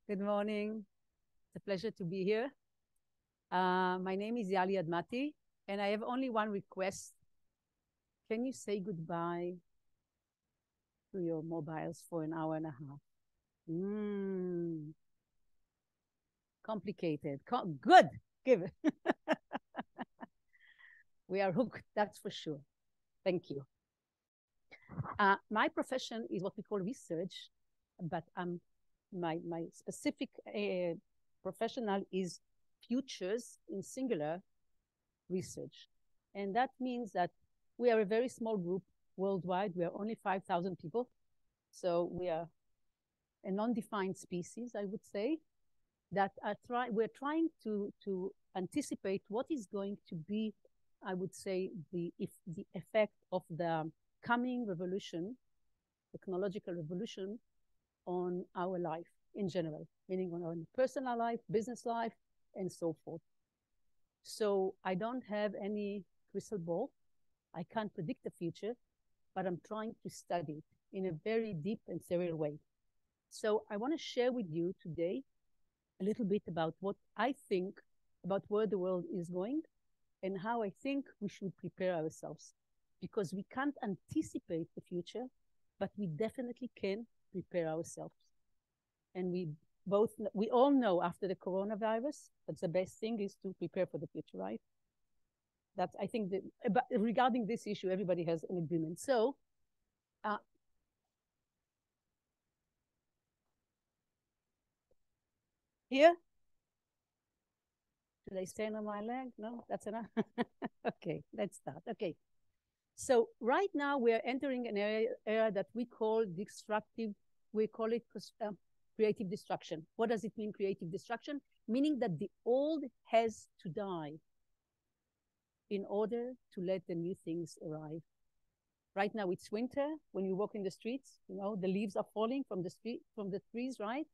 Good morning. It's a pleasure to be here. My name is Yahli Adamti, and I have only one request. Can you say goodbye to your mobiles for an hour and a half? Complicated. Good. Give it. We are hooked, that's for sure. Thank you. My profession is what we call research, but my specific professional is futures in singular research. And that means that we are a very small group worldwide. We are only 5,000 people. So we are a non-defined species, I would say, that we're trying to anticipate what is going to be, I would say, the effect of the coming revolution, technological revolution, on our life in general, meaning on our personal life, business life, and so forth. So I don't have any crystal ball. I can't predict the future, but I'm trying to study it in a very deep and serial way. So I want to share with you today a little bit about what I think about where the world is going and how I think we should prepare ourselves. Because we can't anticipate the future, but we definitely can prepare ourselves. And we all know after the coronavirus that the best thing is to prepare for the future, right? That's, I think, but regarding this issue, everybody has an agreement. So, here, should I stand on my leg? No, that's enough. Okay, let's start. Okay. So right now we are entering an era that we call destructive, we call it creative destruction. What does it mean, creative destruction? Meaning that the old has to die in order to let the new things arrive. Right now it's winter. When you walk in the streets, you know, the leaves are falling from the trees, right?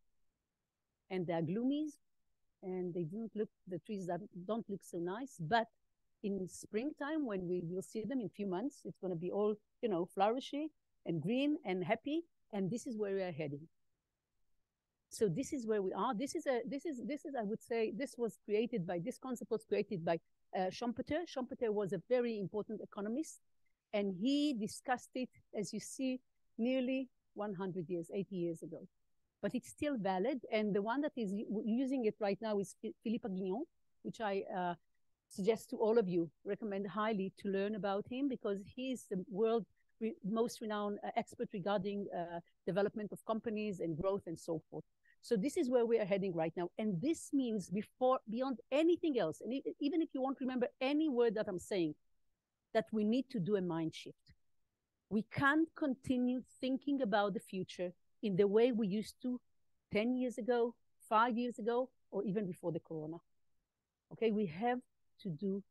And they are gloomy, and they the trees don't look so nice, but in springtime, when we will see them in a few months, it's going to be all, you know, flourishy and green and happy. And this is where we are heading. So this is where we are. This is, I would say, this concept was created by Schumpeter. Schumpeter was a very important economist, and he discussed it, as you see, nearly 100 years, 80 years ago. But it's still valid. And the one that is using it right now is Philippe Aghion, which I suggest to all of you, recommend highly to learn about him, because he is the world's most renowned expert regarding development of companies and growth and so forth. So this is where we are heading right now. And this means beyond anything else, and even if you won't remember any word that I'm saying, that we need to do a mind shift. We can't continue thinking about the future in the way we used to 10 years ago, 5 years ago, or even before the corona. Okay, we have to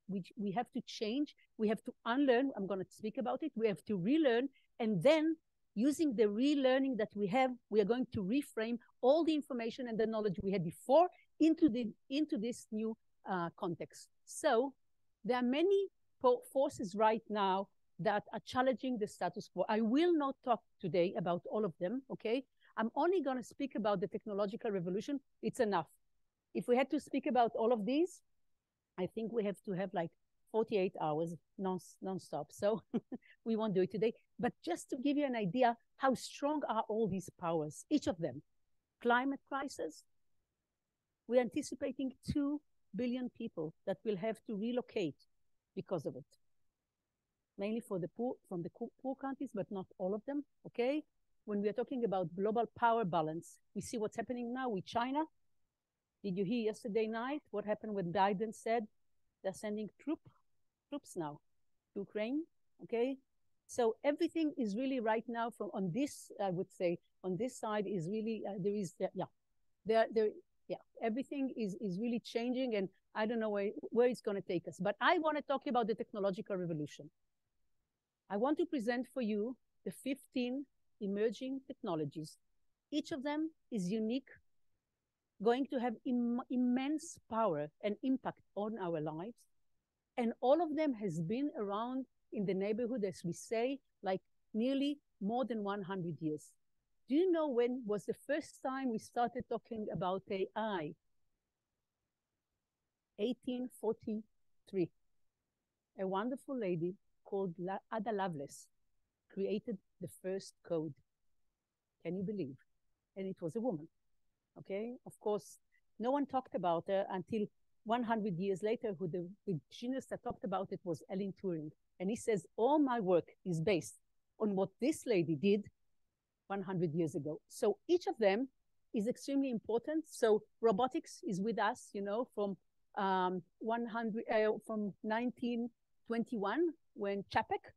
we have to change, we have to unlearn. I'm going to speak about it. We have to relearn, and then using the relearning that we have, we are going to reframe all the information and the knowledge we had before into this new context. So there are many forces right now that are challenging the status quo. I will not talk today about all of them, okay? I'm only going to speak about the technological revolution. It's enough. If we had to speak about all of these, I think we have to have like 48 hours non-stop. So we won't do it today. But just to give you an idea, how strong are all these powers, each of them. Climate crisis, we're anticipating 2 billion people that will have to relocate because of it. Mainly from the poor countries, but not all of them, okay? When we are talking about global power balance, we see what's happening now with China. Did you hear yesterday night what happened when Biden said they're sending troops now to Ukraine, okay? So everything is really right now on this, I would say, on this side is really, everything is really changing, and I don't know where it's going to take us. But I want to talk about the technological revolution. I want to present for you the 15 emerging technologies. Each of them is unique, going to have immense power and impact on our lives. And all of them has been around in the neighborhood, as we say, like nearly more than 100 years. Do you know when was the first time we started talking about AI? 1843. A wonderful lady called Ada Lovelace created the first code. Can you believe? And it was a woman, okay? Of course, no one talked about her until 100 years later, who the genius that talked about it was Alan Turing. And he says, all my work is based on what this lady did 100 years ago. So each of them is extremely important. So robotics is with us, you know, from 1921, when Čapek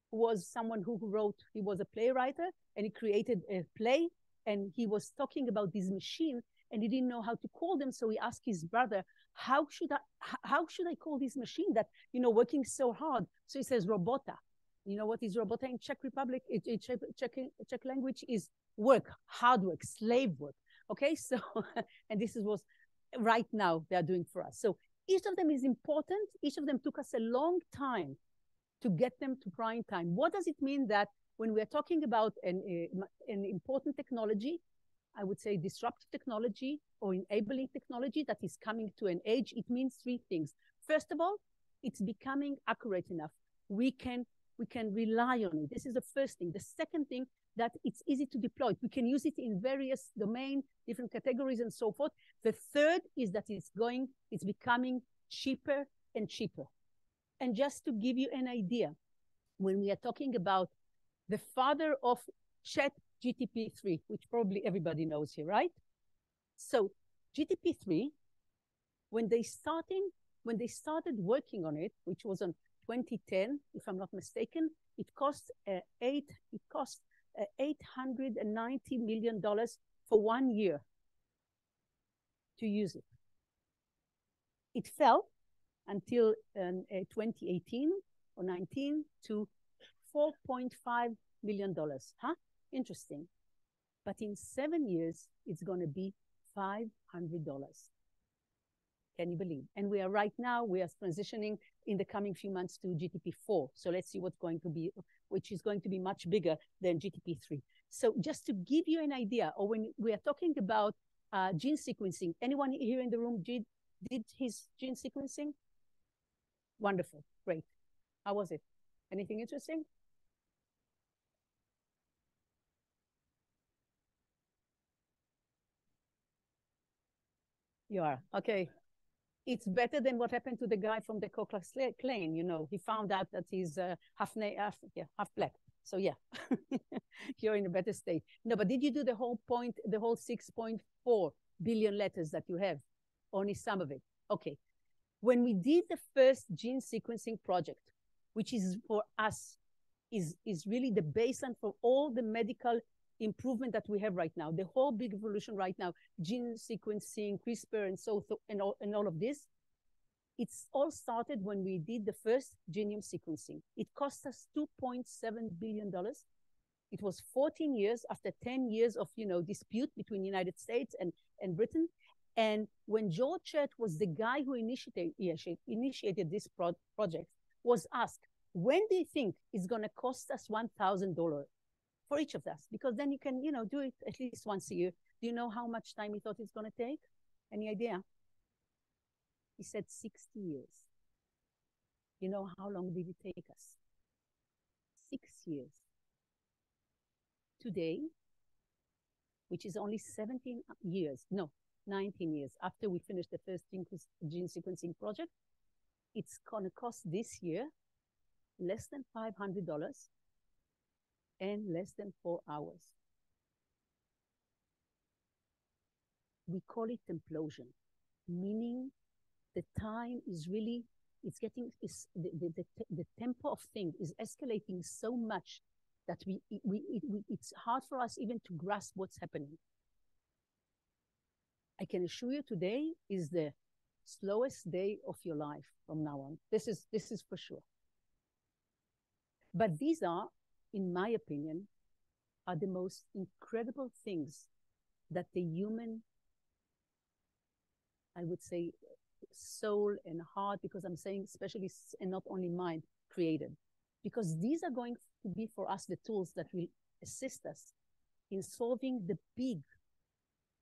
was someone who wrote, he was a playwright, and he created a play, and he was talking about this machine, and he didn't know how to call them, so he asked his brother, how should I call this machine that, you know, working so hard? So he says, robota. You know what is robota in Czech Republic? Czech language is work, hard work, slave work. Okay, so, and this is what right now they are doing for us. So each of them is important. Each of them took us a long time to get them to prime time. What does it mean that when we are talking about an important technology, I would say disruptive technology or enabling technology that is coming to an age, it means three things. First of all, it's becoming accurate enough. We can rely on it. This is the first thing. The second thing, that it's easy to deploy. We can use it in various domains, different categories, and so forth. The third is that it's becoming cheaper and cheaper. And just to give you an idea, when we are talking about the father of ChatGPT-3, which probably everybody knows here, right? So GPT-3, when they started working on it, which was on 2010, if I'm not mistaken, it cost $890 million for 1 year to use it. It fell until 2018 or 19 to $4.5 million. Huh? Interesting. But in 7 years, it's going to be $500. Can you believe? And we are right now, we are transitioning in the coming few months to GPT-4. So let's see what's going to be, which is going to be much bigger than GPT-3. So just to give you an idea, or when we are talking about gene sequencing, anyone here in the room did his gene sequencing? Wonderful, great. How was it? Anything interesting? You are, okay. It's better than what happened to the guy from the Ku Klux Klan. You know, he found out that he's half black. So yeah, you're in a better state. No, but did you do the whole 6.4 billion letters that you have? Only some of it. Okay. When we did the first gene sequencing project, which is for us, is really the baseline for all the medical improvement that we have right now, the whole big evolution right now, gene sequencing, CRISPR, and all of this. It's all started when we did the first genome sequencing. It cost us $2.7 billion. It was 14 years after 10 years of, you know, dispute between the United States and Britain. And when George Church was the guy who initiated this project, was asked, when do you think it's going to cost us $1,000 for each of us? Because then you can, you know, do it at least once a year. Do you know how much time he thought it's going to take? Any idea? He said 60 years. You know how long did it take us? 6 years. Today, which is only 19 years after we finished the first gene sequencing project, it's going to cost this year less than $500 and less than 4 hours. We call it implosion, meaning the time is really, the tempo of things is escalating so much that it's hard for us even to grasp what's happening. I can assure you today is the slowest day of your life from now on. This is for sure. But these are, in my opinion, are the most incredible things that the human, I would say, soul and heart, because I'm saying especially, and not only mind, created. Because these are going to be for us the tools that will assist us in solving the big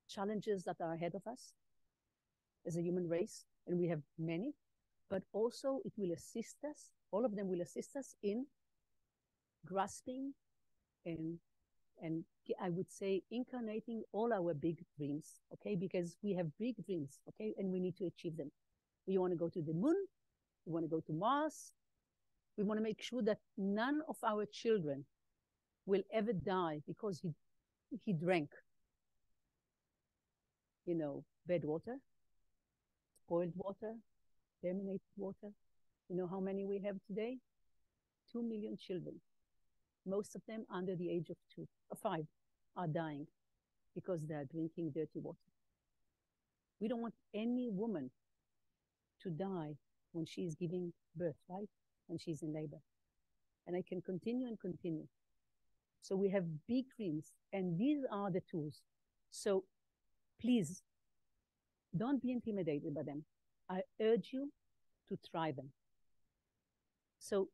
challenges that are ahead of us as a human race, and we have many, but also it will assist us, all of them will assist us in grasping and I would say incarnating all our big dreams, okay? Because we have big dreams, okay? And we need to achieve them. We want to go to the moon, we want to go to Mars, we want to make sure that none of our children will ever die because he drank, you know, bad water, spoiled water, contaminated water. You know how many we have today? 2 million children. Most of them under the age of 2 or 5 are dying because they are drinking dirty water. We don't want any woman to die when she is giving birth, right? When she's in labor. And I can continue and continue. So we have big dreams, and these are the tools. So please, don't be intimidated by them. I urge you to try them. So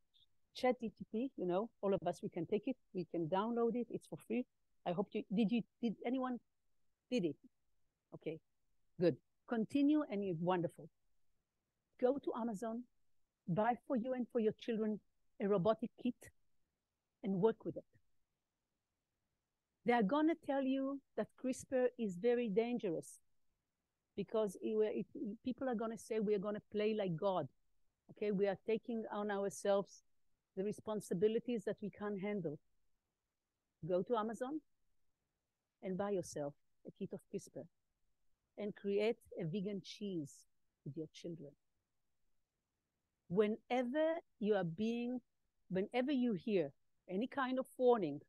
ChatGPT, you know, all of us, we can take it, we can download it, it's for free. I hope did anyone did it? Okay, good. Continue, and it's wonderful. Go to Amazon, buy for you and for your children a robotic kit, and work with it. They are going to tell you that CRISPR is very dangerous because people are going to say we are going to play like God. Okay, we are taking on ourselves the responsibilities that we can't handle. Go to Amazon and buy yourself a kit of CRISPR and create a vegan cheese with your children. Whenever you hear any kind of warning,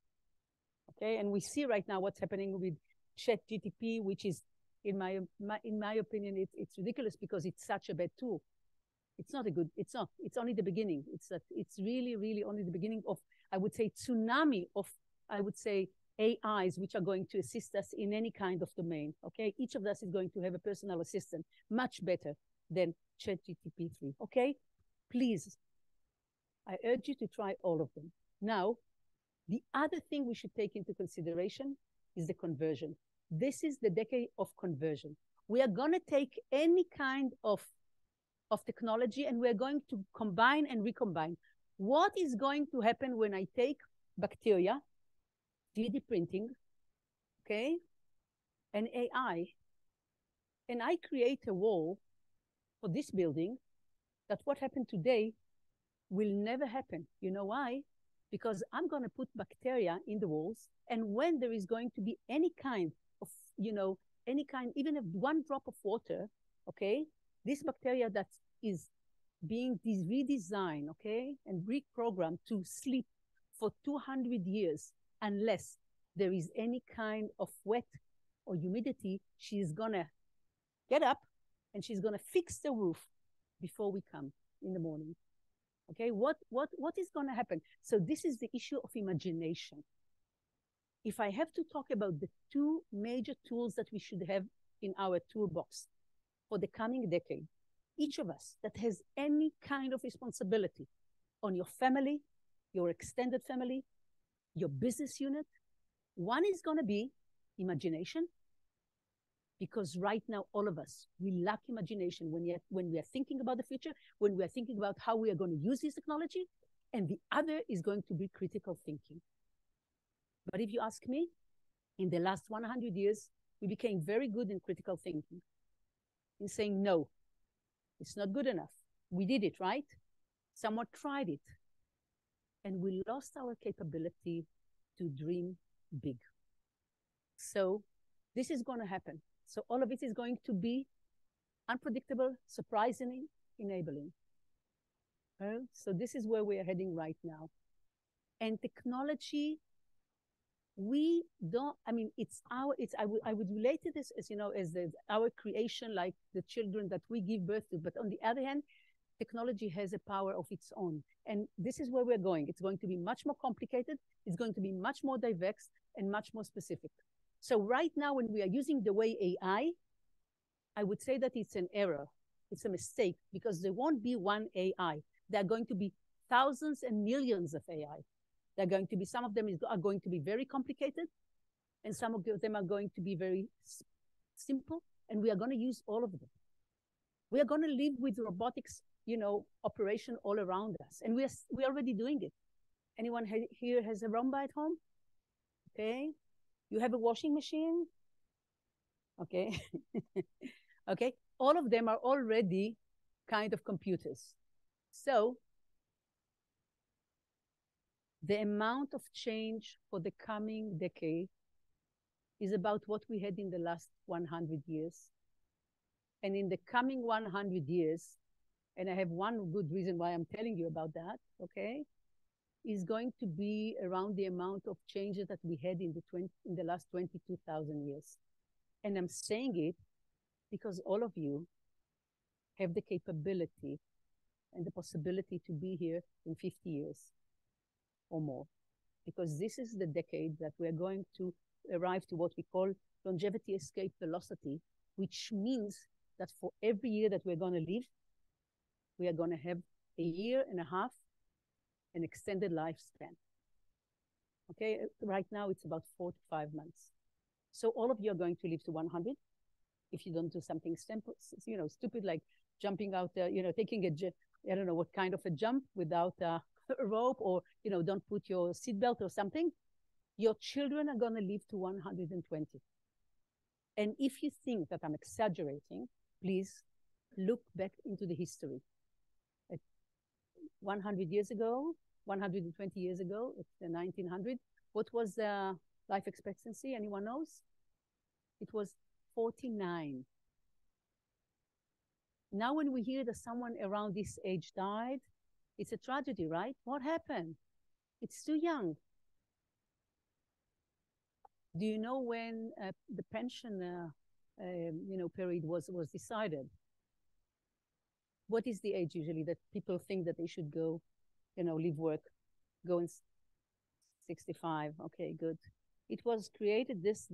okay, and we see right now what's happening with ChatGPT, which is, in my opinion, it's ridiculous because it's such a bad tool. It's only the beginning. It's really, really only the beginning of, I would say, tsunami of, I would say, AIs, which are going to assist us in any kind of domain, okay? Each of us is going to have a personal assistant, much better than ChatGPT 3, okay? Please, I urge you to try all of them. Now, the other thing we should take into consideration is the conversion. This is the decade of conversion. We are going to take any kind of technology and we're going to combine and recombine. What is going to happen when I take bacteria, 3D printing, okay, and AI, and I create a wall for this building, that what happened today will never happen. You know why? Because I'm going to put bacteria in the walls, and when there is going to be any kind of, even if one drop of water, okay, this bacteria that is being redesigned, okay, and reprogrammed to sleep for 200 years, unless there is any kind of wet or humidity, she's going to get up and she's going to fix the roof before we come in the morning. Okay, what is going to happen? So this is the issue of imagination. If I have to talk about the 2 major tools that we should have in our toolbox for the coming decade, each of us that has any kind of responsibility on your family, your extended family, your business unit, one is going to be imagination, because right now, all of us, we lack imagination when we are thinking about the future, when we are thinking about how we are going to use this technology, and the other is going to be critical thinking. But if you ask me, in the last 100 years, we became very good in critical thinking, in saying, no, it's not good enough. We did it, right? Someone tried it. And we lost our capability to dream big. So this is going to happen. So all of it is going to be unpredictable, surprising, enabling. So this is where we are heading right now. And technology, we don't, I mean, I would relate to this as, as our creation, like the children that we give birth to. But on the other hand, technology has a power of its own. And this is where we're going. It's going to be much more complicated. It's going to be much more diverse and much more specific. So right now, when we are using the way AI, I would say that it's an error. It's a mistake, because there won't be one AI. There are going to be thousands and millions of AI. They're going to be, some of them are going to be very complicated, And some of them are going to be very simple, and we are going to use all of them. We are going to live with robotics, operation all around us. And we're already doing it. Anyone here has a Roomba at home? Okay. You have a washing machine? Okay. Okay. All of them are already kind of computers. So the amount of change for the coming decade is about what we had in the last 100 years. And in the coming 100 years, and I have one good reason why I'm telling you about that, okay, is going to be around the amount of changes that we had in the last 22,000 years. And I'm saying it because all of you have the capability and the possibility to be here in 50 years or more. Because this is the decade that we're going to arrive to what we call longevity escape velocity, which means that for every year that we're going to live, we are going to have a year and a half an extended lifespan. Okay, right now it's about 4 to 5 months. So all of you are going to live to 100 if you don't do something simple, stupid like jumping out, taking I don't know what kind of a jump without a rope, or don't put your seatbelt or something. Your children are going to live to 120. And if you think that I'm exaggerating, please look back into the history. 100 years ago, 120 years ago, it's the 1900, what was the life expectancy? Anyone knows? It was 49. Now when we hear that someone around this age died, it's a tragedy, right? What happened? It's too young. Do you know when the pension period was decided? What is the age usually that people think that they should go, leave work, go in 65? Okay, good. It was created, this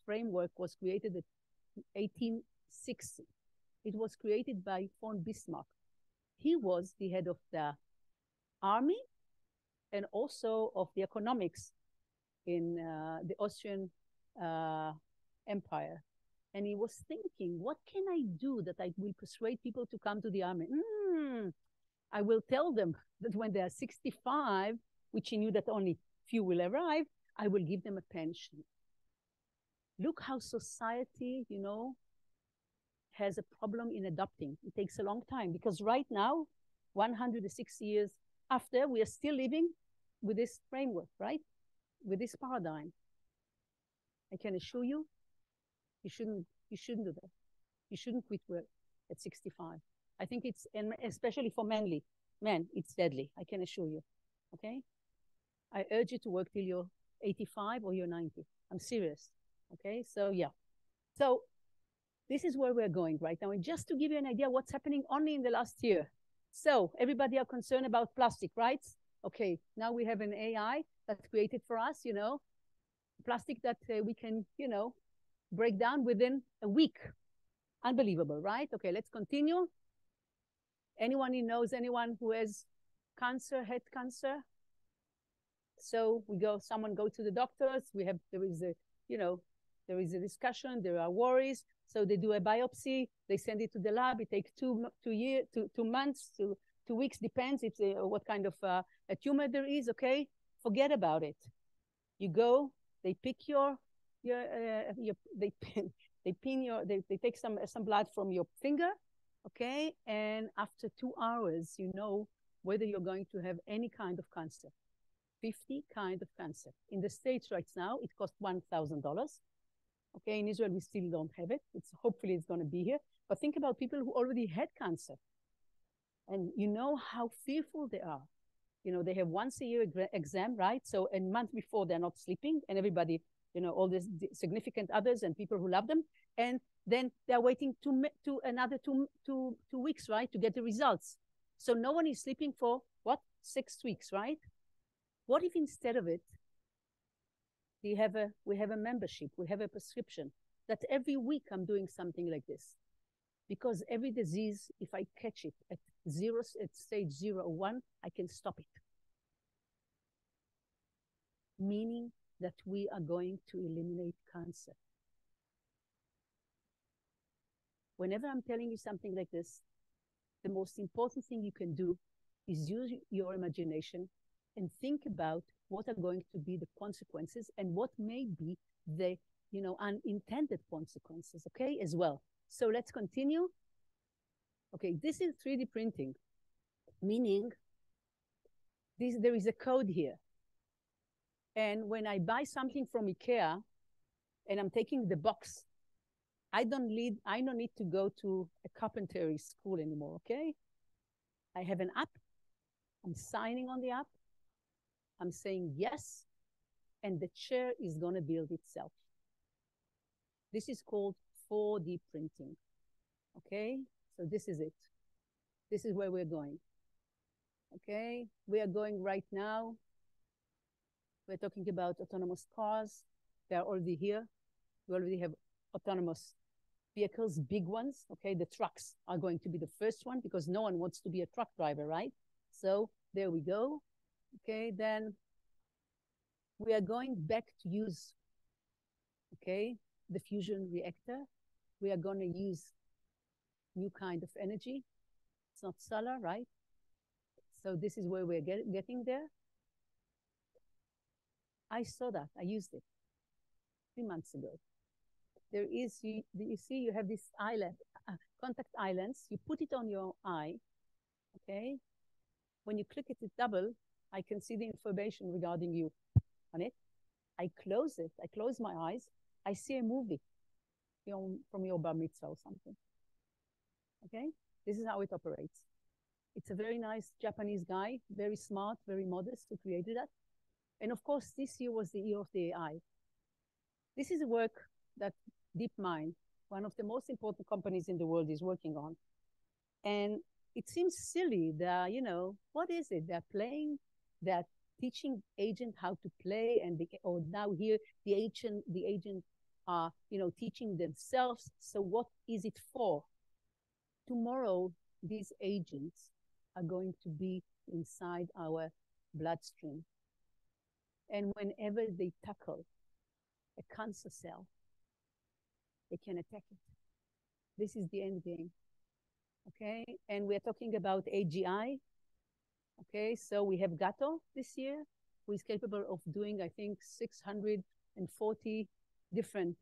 framework was created in 1860. It was created by von Bismarck. He was the head of the army and also of the economics in the Austrian Empire. And he was thinking, what can I do that I will persuade people to come to the army? I will tell them that when they are 65, which he knew that only few will arrive, I will give them a pension. Look how society, has a problem in adopting. It takes a long time because right now, 106 years after, we are still living with this framework, right? With this paradigm. I can assure you, you shouldn't do that. You shouldn't quit work at 65. I think it's, and especially for men, it's deadly. I can assure you, okay? I urge you to work till you're 85 or you're 90. I'm serious, okay? So yeah. So this is where we're going right now. And just to give you an idea what's happening only in the last year. So everybody are concerned about plastic, right? Okay, now we have an AI that's created for us, plastic that we can, break down within a week. Unbelievable, right? Okay, let's continue. Anyone who knows anyone who has cancer, head cancer? So someone go to the doctors. There is a discussion. There are worries. So they do a biopsy. They send it to the lab. It takes 2 months to 2 weeks, depends if what kind of a tumor there is. Okay, forget about it. You go. They pick they take some blood from your finger, okay, and after 2 hours, you know whether you're going to have any kind of cancer. 50 kind of cancer. In the States right now, it costs $1,000. Okay, in Israel, we still don't have it. Hopefully it's going to be here. But think about people who already had cancer. And you know how fearful they are. They have once a year exam, right? So a month before, they're not sleeping, and everybody, all these significant others and people who love them. And then they're waiting another two weeks, right, to get the results. So no one is sleeping for, 6 weeks, right? What if instead of it, we have a membership, we have a prescription that every week I'm doing something like this? Because every disease, if I catch it at stage 0 or 1, I can stop it. Meaning that we are going to eliminate cancer. Whenever I'm telling you something like this, the most important thing you can do is use your imagination and think about what are going to be the consequences and what may be the unintended consequences, okay, as well. So let's continue. Okay, this is 3D printing, meaning there is a code here. And when I buy something from IKEA and I'm taking the box, I don't need to go to a carpentry school anymore, okay? I have an app. I'm signing on the app. I'm saying yes, and the chair is going to build itself. This is called 4D printing, okay? So this is it. This is where we're going, okay? We are going right now. We're talking about autonomous cars. They're already here. We already have autonomous vehicles, big ones, okay? The trucks are going to be the first one because no one wants to be a truck driver, right? So there we go, okay? Then we are going back to use, okay, the fusion reactor. We are going to use new kind of energy. It's not solar, right? So this is where we're getting there. I saw that. I used it 3 months ago. There is, you see, you have this island, contact islands. You put it on your eye, okay? When you click it, it's double. I can see the information regarding you on it. I close it. I close my eyes. I see a movie from your bar mitzvah or something. Okay? This is how it operates. It's a very nice Japanese guy, very smart, very modest, who created that. And of course, this year was the year of the AI. This is a work that DeepMind, one of the most important companies in the world, is working on. And it seems silly that, what is it? They're playing, they're teaching agent how to play, and or now here the agent are, teaching themselves. So what is it for? Tomorrow, these agents are going to be inside our bloodstream. And whenever they tackle a cancer cell, they can attack it. This is the end game, okay? And we're talking about AGI, okay? So we have Gato this year, who is capable of doing, I think, 640 different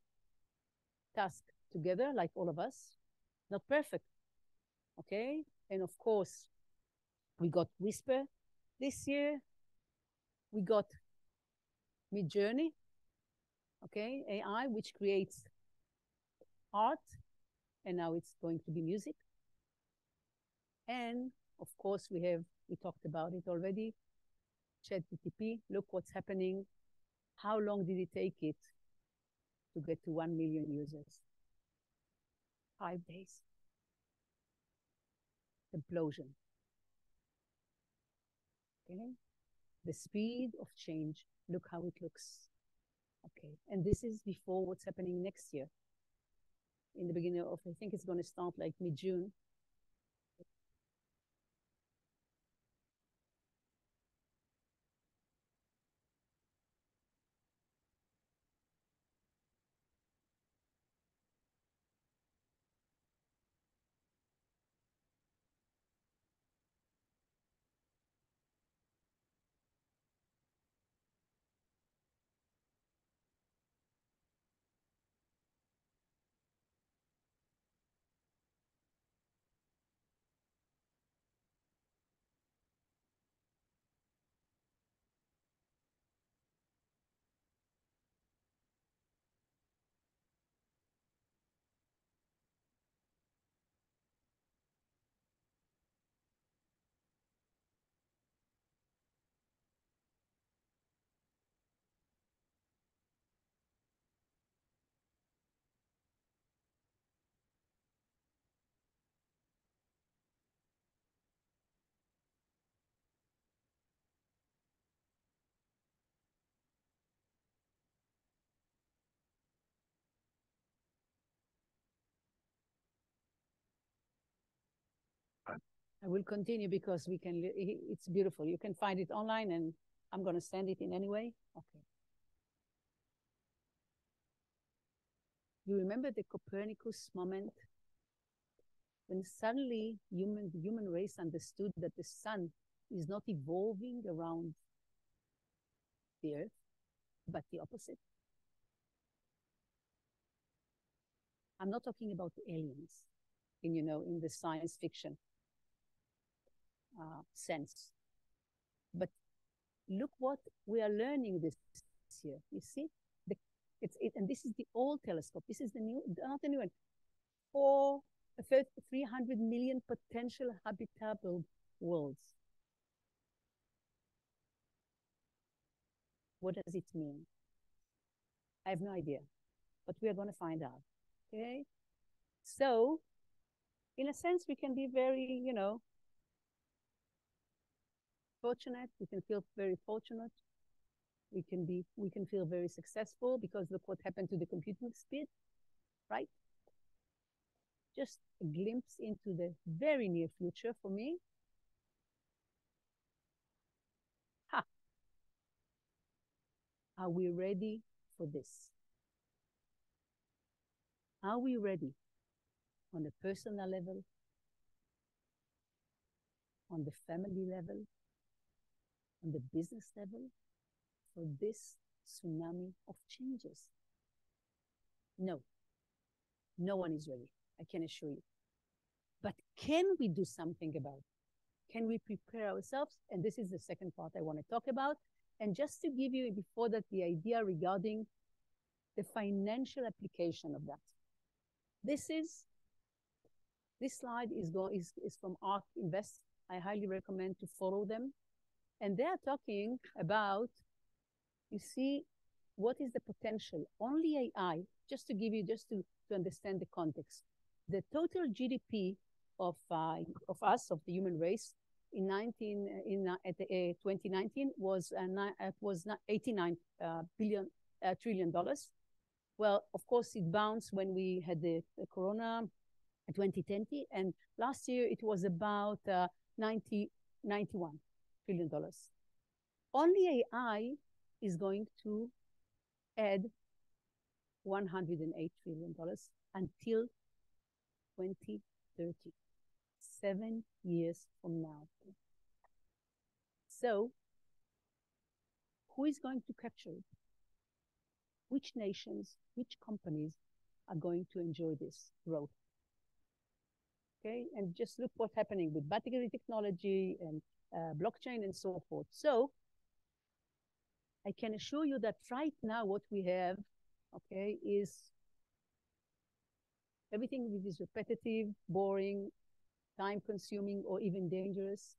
tasks together, like all of us. Not perfect, okay? And of course, we got Whisper this year. We got Midjourney, okay, AI, which creates art, and now it's going to be music. And of course, we talked about it already, ChatGPT. Look what's happening. How long did it take it to get to 1 million users? 5 days. Implosion. Okay. The speed of change. Look how it looks. Okay. And this is before what's happening next year. In the beginning of, I think it's going to start like mid-June. I will continue because it's beautiful. You can find it online, and I'm going to send it in anyway. Okay. You remember the Copernicus moment? When suddenly the human race understood that the sun is not evolving around the earth, but the opposite. I'm not talking about aliens in the science fiction sense. But look what we are learning this year. You see, and this is the old telescope. This is the new, not the new one. 300 million potential habitable worlds. What does it mean? I have no idea, but we are going to find out. Okay, so in a sense, we can be very, fortunate. We can feel very fortunate. We can feel very successful because look what happened to the computing speed, right? Just a glimpse into the very near future for me. Are we ready for this? Are we ready on the personal level, on the family level, on the business level, for this tsunami of changes? No. No one is ready, I can assure you. But can we do something about it? Can we prepare ourselves? And this is the second part I want to talk about. And just to give you before that the idea regarding the financial application of that. This slide is from ARK Invest. I highly recommend to follow them. And they are talking about, you see, what is the potential? Only AI, just to understand the context. The total GDP of us, of the human race, in 2019 was $89 trillion. Well, of course, it bounced when we had the Corona 2020, and last year it was about $91 trillion. Only AI is going to add $108 trillion until 2030, 7 years from now. So, who is going to capture it? Which nations, which companies are going to enjoy this growth? Okay, and just look what's happening with battery technology and blockchain and so forth. So, I can assure you that right now what we have, okay, is everything which is repetitive, boring, time-consuming, or even dangerous.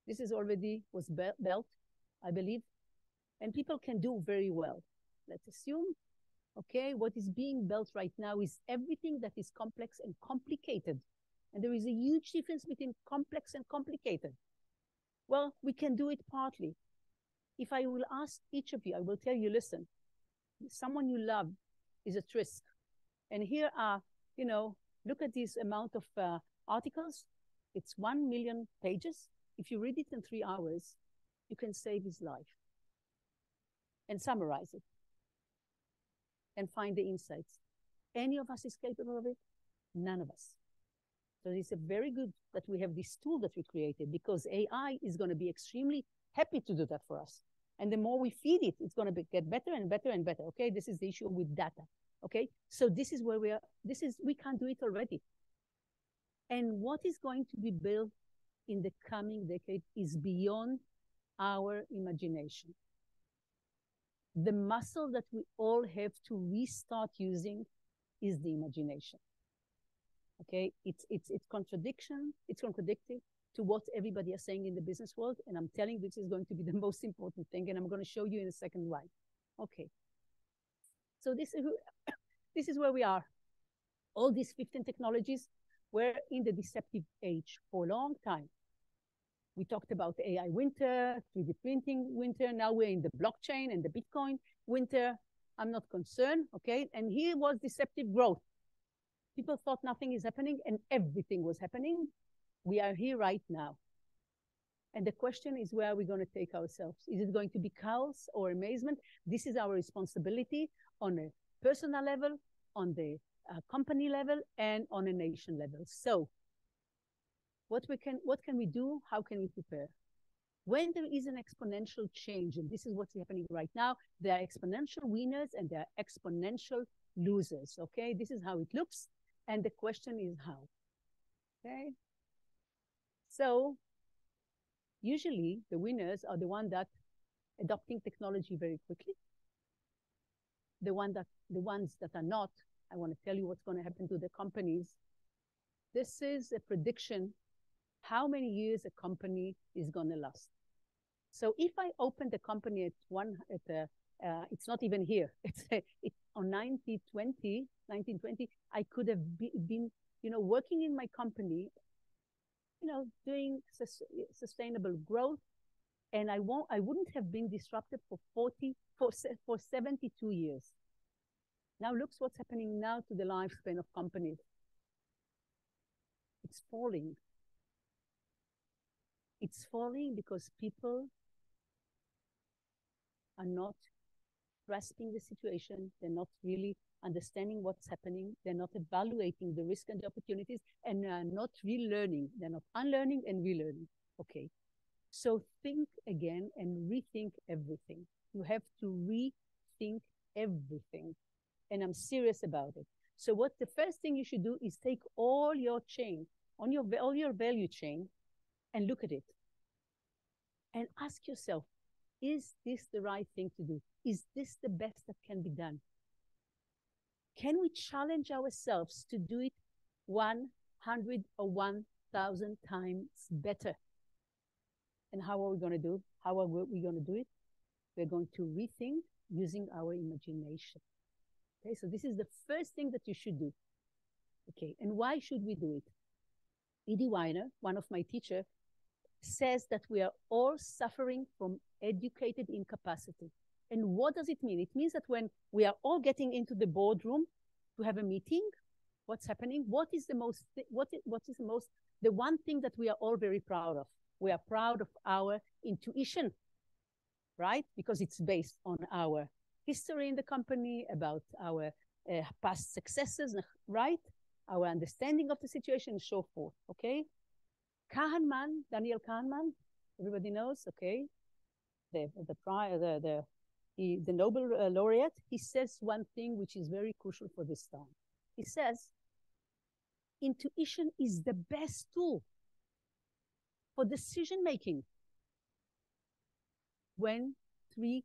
This is already was built, I believe, and people can do very well. Let's assume, okay, what is being built right now is everything that is complex and complicated. And there is a huge difference between complex and complicated. Well, we can do it partly. If I will ask each of you, I will tell you, listen, someone you love is at risk. And here are, look at this amount of articles. It's 1 million pages. If you read it in 3 hours, you can save his life and summarize it and find the insights. Any of us is capable of it? None of us. So it's a very good that we have this tool that we created, because AI is going to be extremely happy to do that for us. And the more we feed it, it's going to get better and better and better. Okay, this is the issue with data. Okay, so this is where we can't do it already. And what is going to be built in the coming decade is beyond our imagination. The muscle that we all have to restart using is the imagination. Okay, it's contradictory to what everybody is saying in the business world, and I'm telling you this is going to be the most important thing, and I'm going to show you in a second why. Okay, so this is where we are. All these 15 technologies were in the deceptive age for a long time. We talked about the AI winter, 3D printing winter. Now we're in the blockchain and the Bitcoin winter. I'm not concerned, okay? And here was deceptive growth. People thought nothing is happening, and everything was happening. We are here right now. And the question is, where are we going to take ourselves? Is it going to be chaos or amazement? This is our responsibility on a personal level, on the company level and on a nation level. So what can we do? How can we prepare? When there is an exponential change, and this is what's happening right now, there are exponential winners and there are exponential losers, okay? This is how it looks, and the question is how, okay? So usually the winners are the ones that adopting technology very quickly. The ones that are not, I want to tell you what's going to happen to the companies. This is a prediction how many years a company is going to last. So if I open the company it's not even here. It's on 1920, I could have been, working in my company, doing sustainable growth, and I wouldn't have been disrupted for 72 years. Now look what's happening now to the lifespan of companies. It's falling. It's falling because people are not grasping the situation. They're not really understanding what's happening. They're not evaluating the risk and the opportunities, and are not relearning. They're not unlearning and relearning. Okay. So think again and rethink everything. You have to rethink everything. And I'm serious about it. So what the first thing you should do is take all your chain, all your value chain, and look at it. And ask yourself, is this the right thing to do? Is this the best that can be done? Can we challenge ourselves to do it 100 or 1,000 times better? And how are we going to do? How are we going to do it? We're going to rethink using our imagination. Okay, so this is the first thing that you should do. Okay, and why should we do it? E.D. Weiner, one of my teachers, says that we are all suffering from educated incapacity. And what does it mean? It means that when we are all getting into the boardroom to have a meeting, what's happening? What is the one thing that we are all very proud of? We are proud of our intuition, right? Because it's based on our history in the company, about our past successes, right? Our understanding of the situation and so forth, okay? Kahneman, Daniel Kahneman, everybody knows, okay? The Nobel laureate, he says one thing which is very crucial for this time. He says, intuition is the best tool for decision-making when three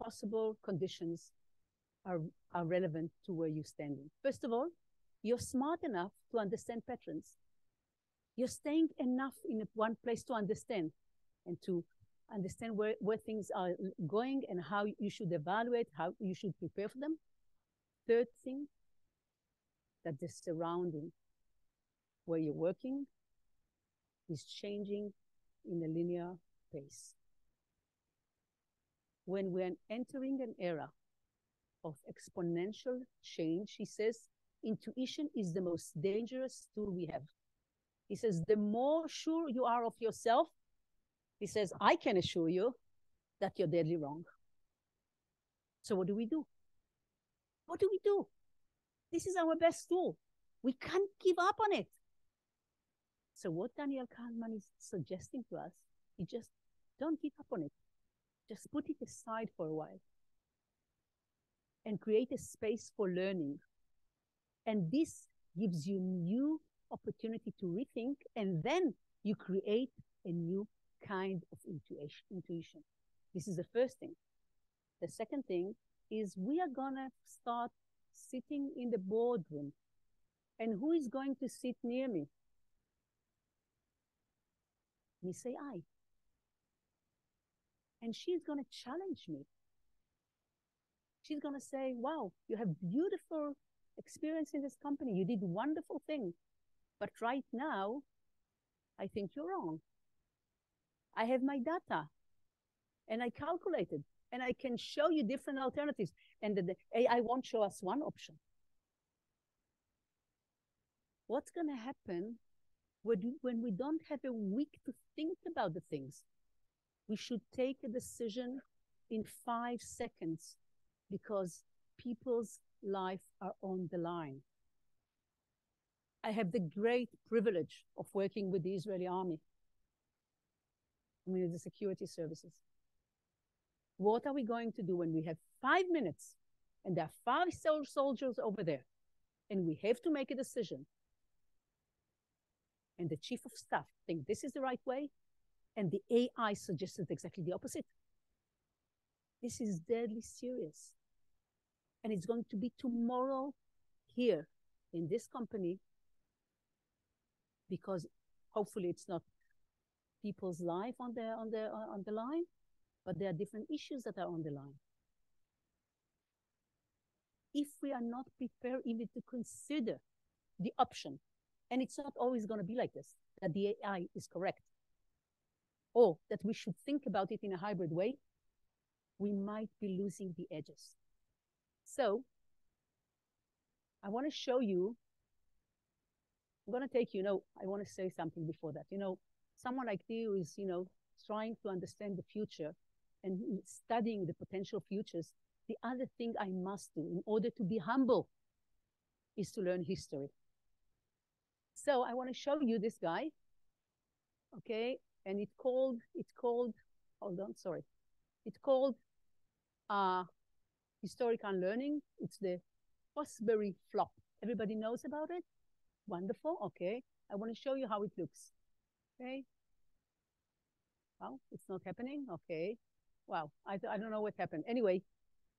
possible conditions are relevant to where you're standing. First of all, you're smart enough to understand patterns. You're staying enough in one place to understand and to understand where things are going and how you should evaluate, how you should prepare for them. Third thing, that the surrounding where you're working is changing in a linear pace. When we're entering an era of exponential change, he says, intuition is the most dangerous tool we have. He says, the more sure you are of yourself, he says, I can assure you that you're deadly wrong. So what do we do? What do we do? This is our best tool. We can't give up on it. So what Daniel Kahneman is suggesting to us, he just don't give up on it. Just put it aside for a while and create a space for learning. And this gives you new opportunity to rethink, and then you create a new kind of intuition. This is the first thing. The second thing is we are gonna start sitting in the boardroom. And who is going to sit near me? Me say I. And she's gonna challenge me. She's gonna say, wow, you have beautiful experience in this company. You did wonderful things. But right now, I think you're wrong. I have my data and I calculated and I can show you different alternatives. And the AI won't show us one option. What's going to happen when we don't have a week to think about the things? We should take a decision in 5 seconds because people's life are on the line. I have the great privilege of working with the Israeli army, with the security services. What are we going to do when we have 5 minutes and there are 5 soldiers over there and we have to make a decision? And the chief of staff thinks this is the right way, and the AI suggested exactly the opposite. This is deadly serious. And it's going to be tomorrow here in this company, because hopefully it's not people's life on the line, but there are different issues that are on the line. If we are not prepared even to consider the option, and it's not always going to be like this, that the AI is correct, or that we should think about it in a hybrid way, we might be losing the edges. So I want to show you, I'm going to take, I want to say something before that. Someone like you is, trying to understand the future and studying the potential futures. The other thing I must do in order to be humble is to learn history. So I want to show you this guy, okay? And it's called, hold on, sorry. It's called Historic Unlearning. It's the Fosbury Flop. Everybody knows about it? Wonderful, okay. I want to show you how it looks, okay? Wow, it's not happening, okay. Wow, I don't know what happened. Anyway,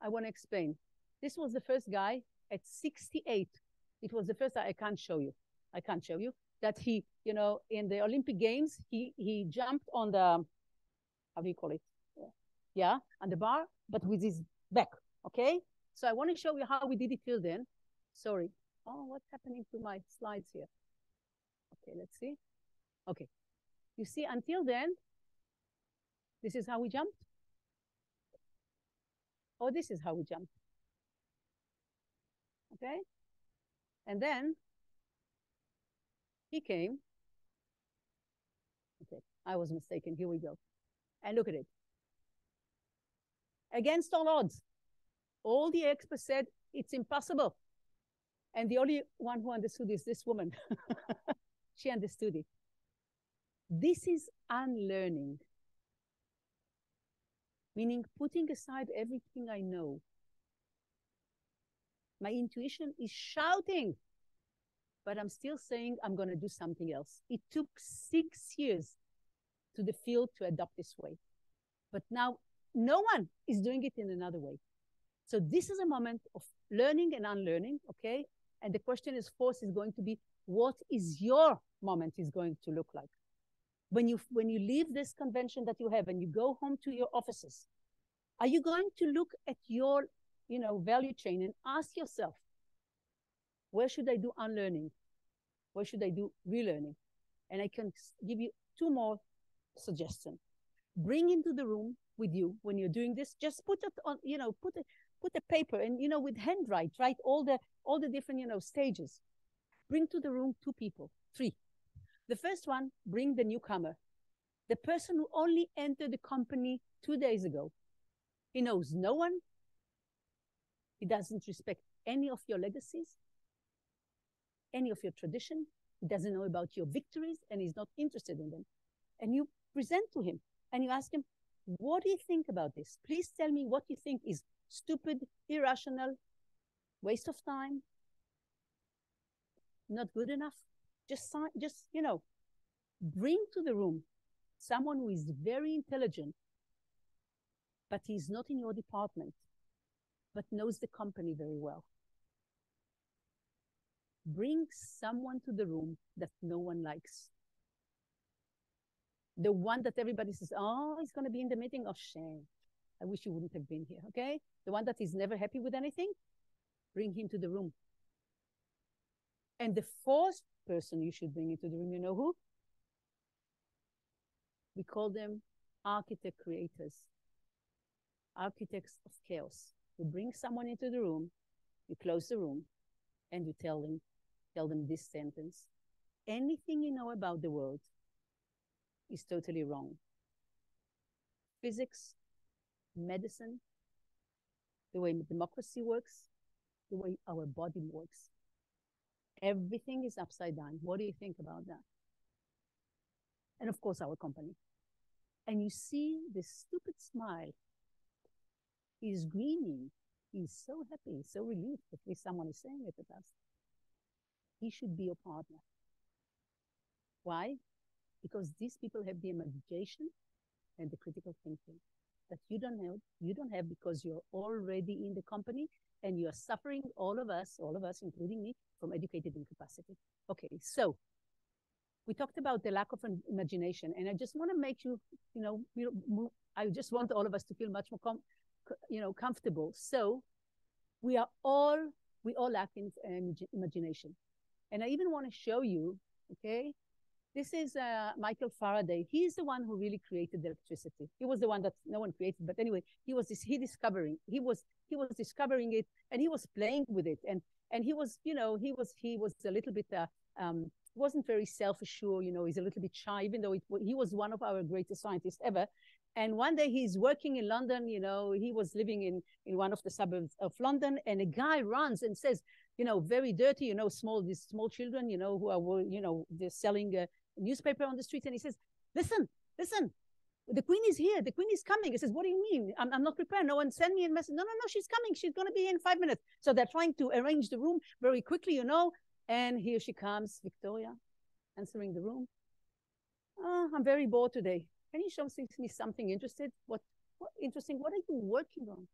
I want to explain. This was the first guy at 68. It was the first, I can't show you, that he, in the Olympic Games, he jumped on the, how do you call it? Yeah, on the bar, but with his back, okay? So I want to show you how we did it till then. Sorry. Oh, what's happening to my slides here? Okay, let's see. Okay. You see, until then, this is how we jumped. Or this is how we jumped. Okay? And then he came. Okay, I was mistaken. Here we go. And look at it. Against all odds, all the experts said it's impossible. And the only one who understood is this woman. She understood it. This is unlearning, meaning putting aside everything I know. My intuition is shouting, but I'm still saying I'm going to do something else. It took 6 years to the field to adopt this way. But now no one is doing it in another way. So this is a moment of learning and unlearning, okay? And the question is, force is going to be, what is your moment is going to look like? When you leave this convention that you have and you go home to your offices, are you going to look at your value chain and ask yourself, where should I do unlearning? Where should I do relearning? And I can give you 2 more suggestions. Bring into the room with you when you're doing this, just put it on, put a paper and, with handwrite, write all the different, stages. Bring to the room 2 people, 3. The first one, bring the newcomer, the person who only entered the company 2 days ago. He knows no one. He doesn't respect any of your legacies, any of your tradition. He doesn't know about your victories, and he's not interested in them. And you present to him, and you ask him, what do you think about this? Please tell me what you think is stupid, irrational, waste of time, not good enough. Just bring to the room someone who is very intelligent, but he's not in your department, but knows the company very well. Bring someone to the room that no one likes. The one that everybody says, oh, he's going to be in the meeting. Oh, shame. I wish you wouldn't have been here, okay? The one that is never happy with anything, bring him to the room. And the 4th person you should bring into the room, you know who? We call them architect creators, architects of chaos. You bring someone into the room, you close the room, and you tell them this sentence. Anything you know about the world is totally wrong. Physics, medicine, the way democracy works, the way our body works. Everything is upside down. What do you think about that? And of course, our company. And you see this stupid smile. He's grinning. He's so happy, so relieved. At least someone is saying it at us. He should be your partner. Why? Because these people have the imagination and the critical thinking that you don't have because you're already in the company and you are suffering, all of us, including me, from educated incapacity. Okay, so we talked about the lack of imagination, and I just want to make you, I just want all of us to feel much more, comfortable. So we all lack imagination. And I even want to show you, okay, this is Michael Faraday. He's the one who really created the electricity. He was the one that no one created, but anyway, he was discovering it, and he was playing with it, and he was a little bit wasn't very self-assured, he's a little bit shy, even though he was one of our greatest scientists ever. And one day he's working in London, he was living in one of the suburbs of London, and a guy runs and says, very dirty, these small children, who are, they're selling a newspaper on the street. And he says, listen, the queen is here. The queen is coming. He says, what do you mean? I'm not prepared. No one sent me a message. No, she's coming. She's going to be in 5 minutes. So they're trying to arrange the room very quickly, and here she comes, Victoria, answering the room. Oh, I'm very bored today. Can you show me something interesting? What interesting? What are you working on?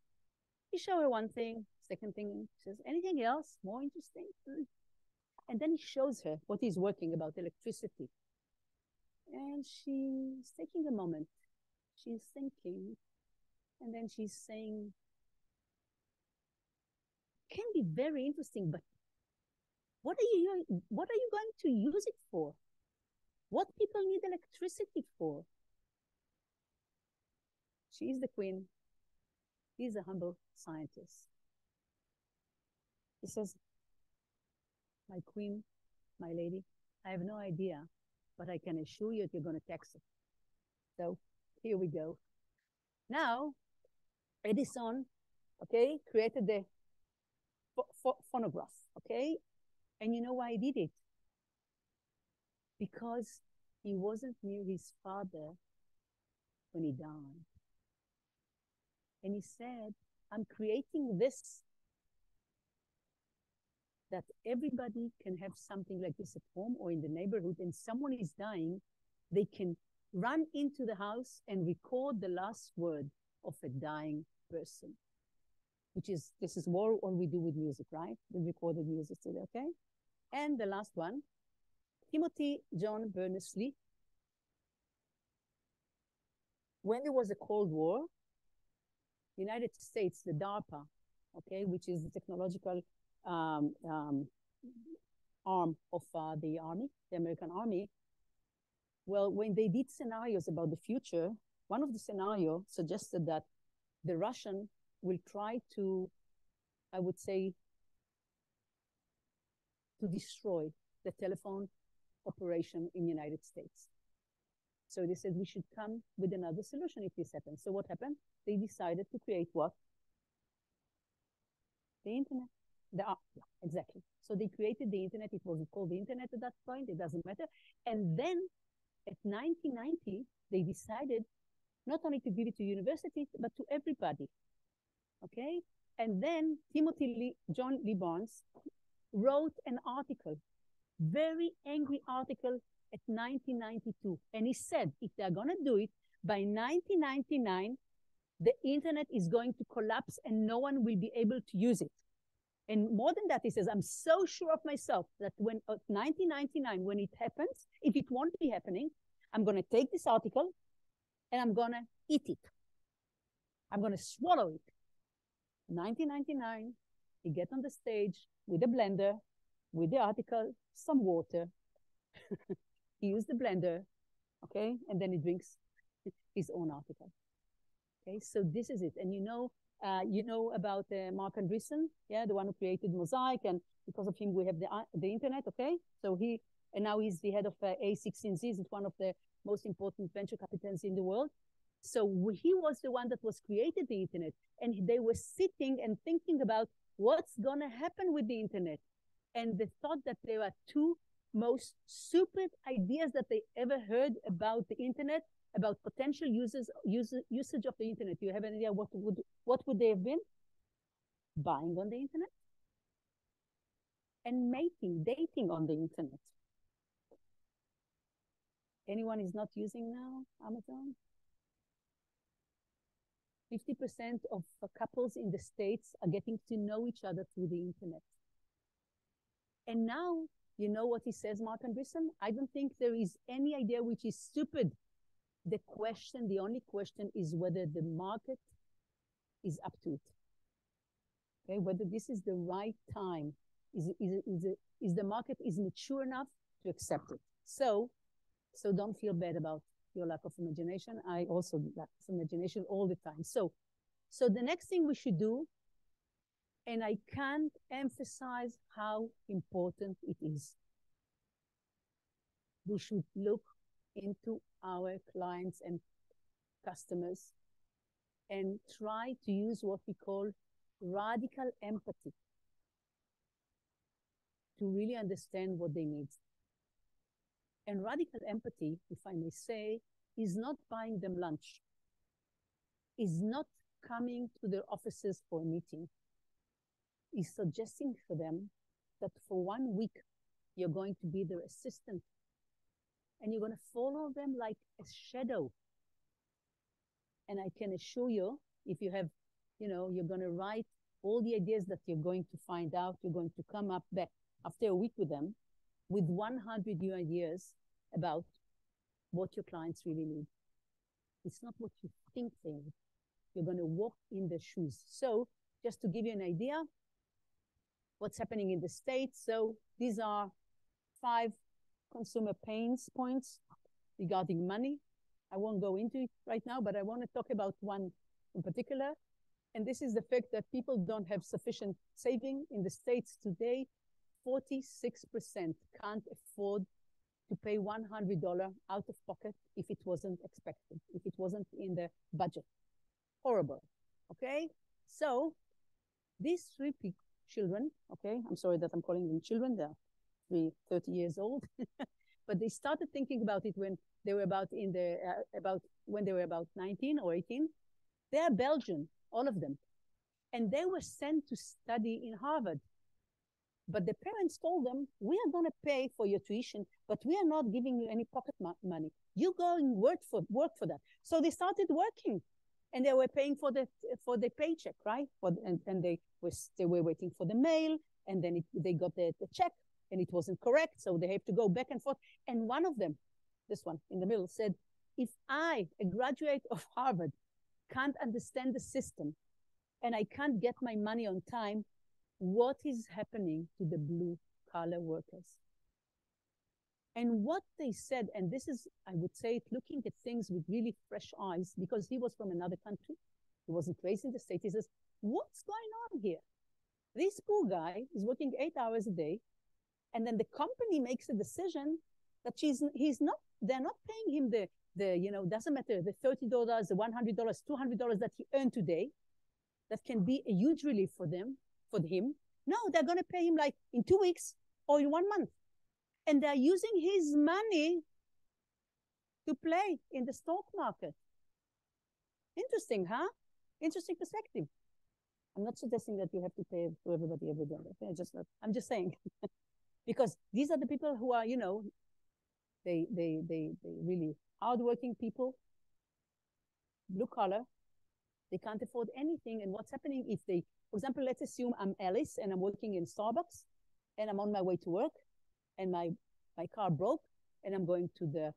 You show her one thing, second thing, says, anything else more interesting? And then he shows her what he's working about, electricity. And she's taking a moment. She's thinking, and then she's saying, can be very interesting, but what are you going to use it for? What people need electricity for? She's the queen. He's a humble scientist. He says, my queen, my lady, I have no idea, but I can assure you that you're going to text it. So here we go. Now, Edison, okay, created the phonograph, okay? And you know why he did it? Because he wasn't near his father when he died. And he said, I'm creating this that everybody can have something like this at home or in the neighborhood, and someone is dying, they can run into the house and record the last word of a dying person. This is all we do with music, right? We recorded music today, okay? And the last one, Timothy John Berners-Lee. When there was a Cold War, the United States, the DARPA, okay, which is the technological arm of the army, the American army, well, when they did scenarios about the future, one of the scenarios suggested that the Russian will try to, I would say, to destroy the telephone operation in the United States. So they said we should come with another solution if this happens. So what happened? They decided to create what? The internet. Exactly. So they created the internet. It wasn't called the internet at that point. It doesn't matter. And then at 1990, they decided not only to give it to universities, but to everybody. Okay? And then John Lee Barnes wrote an article, very angry article at 1992. And he said, if they're going to do it, by 1999, the internet is going to collapse and no one will be able to use it. And more than that, he says, I'm so sure of myself that when 1999, when it happens, if it won't be happening, I'm going to take this article and I'm going to eat it. I'm going to swallow it. 1999, he gets on the stage with a blender, with the article, some water. He used the blender, okay? And then he drinks his own article. Okay, so this is it. And you know about Mark Andreessen, yeah, the one who created Mosaic, and because of him we have the internet, okay? So now he's the head of A16Z. It's one of the most important venture capitals in the world. So he was the one that was created the internet, and they were sitting and thinking about what's going to happen with the internet. And they thought that there are two most stupid ideas that they ever heard about the internet, about potential usage of the internet. Do you have any idea what would they have been? Buying on the internet and dating on the internet. Anyone is not using now Amazon? 50% of couples in the States are getting to know each other through the internet. And now, you know what he says, Mark Andreessen? I don't think there is any idea which is stupid. The only question is whether the market is up to it. Okay, whether this is the right time, is the market is mature enough to accept it. So don't feel bad about your lack of imagination. I also lack of imagination all the time. So the next thing we should do, and I can't emphasize how important it is, we should look into our clients and customers and try to use what we call radical empathy to really understand what they need. And radical empathy, if I may say, is not buying them lunch, is not coming to their offices for a meeting, is suggesting for them that for 1 week, you're going to be their assistant and you're going to follow them like a shadow. And I can assure you, if you have, you're going to write all the ideas that you're going to find out, you're going to come up back after a week with them with 100 new ideas about what your clients really need. It's not what you think they need. You're going to walk in their shoes. So just to give you an idea, what's happening in the States. So these are 5 consumer pains points regarding money. I won't go into it right now, but I want to talk about one in particular. And this is the fact that people don't have sufficient saving in the States today. 46% can't afford to pay $100 out of pocket if it wasn't expected, if it wasn't in the budget. Horrible, okay? So these 3 children, okay, I'm sorry that I'm calling them children, they're 30 years old, but they started thinking about it when they were about 19 or 18. They are Belgian, all of them. And they were sent to study in Harvard. But the parents told them, we are going to pay for your tuition, but we are not giving you any pocket money. You go and work for that. So they started working, and they were paying for the paycheck, right? And they were waiting for the mail, and then they got the check, and it wasn't correct, so they have to go back and forth. And one of them, this one in the middle, said, if I, a graduate of Harvard, can't understand the system, and I can't get my money on time, what is happening to the blue-collar workers? And what they said, and this is, I would say, looking at things with really fresh eyes, because he was from another country, he wasn't raised in the States, he says, what's going on here? This poor guy is working 8 hours a day, and then the company makes a decision that they're not paying him doesn't matter, the $30, the $100, $200 that he earned today, that can be a huge relief for him. No, they're going to pay him like in 2 weeks or in 1 month. And they're using his money to play in the stock market. Interesting, huh? Interesting perspective. I'm not suggesting that you have to pay for everybody every day. Okay? I'm just saying. Because these are the people who are, they really hardworking people, blue collar. They can't afford anything. And what's happening if they, for example, let's assume I'm Alice and I'm working in Starbucks and I'm on my way to work and my car broke and I'm going to the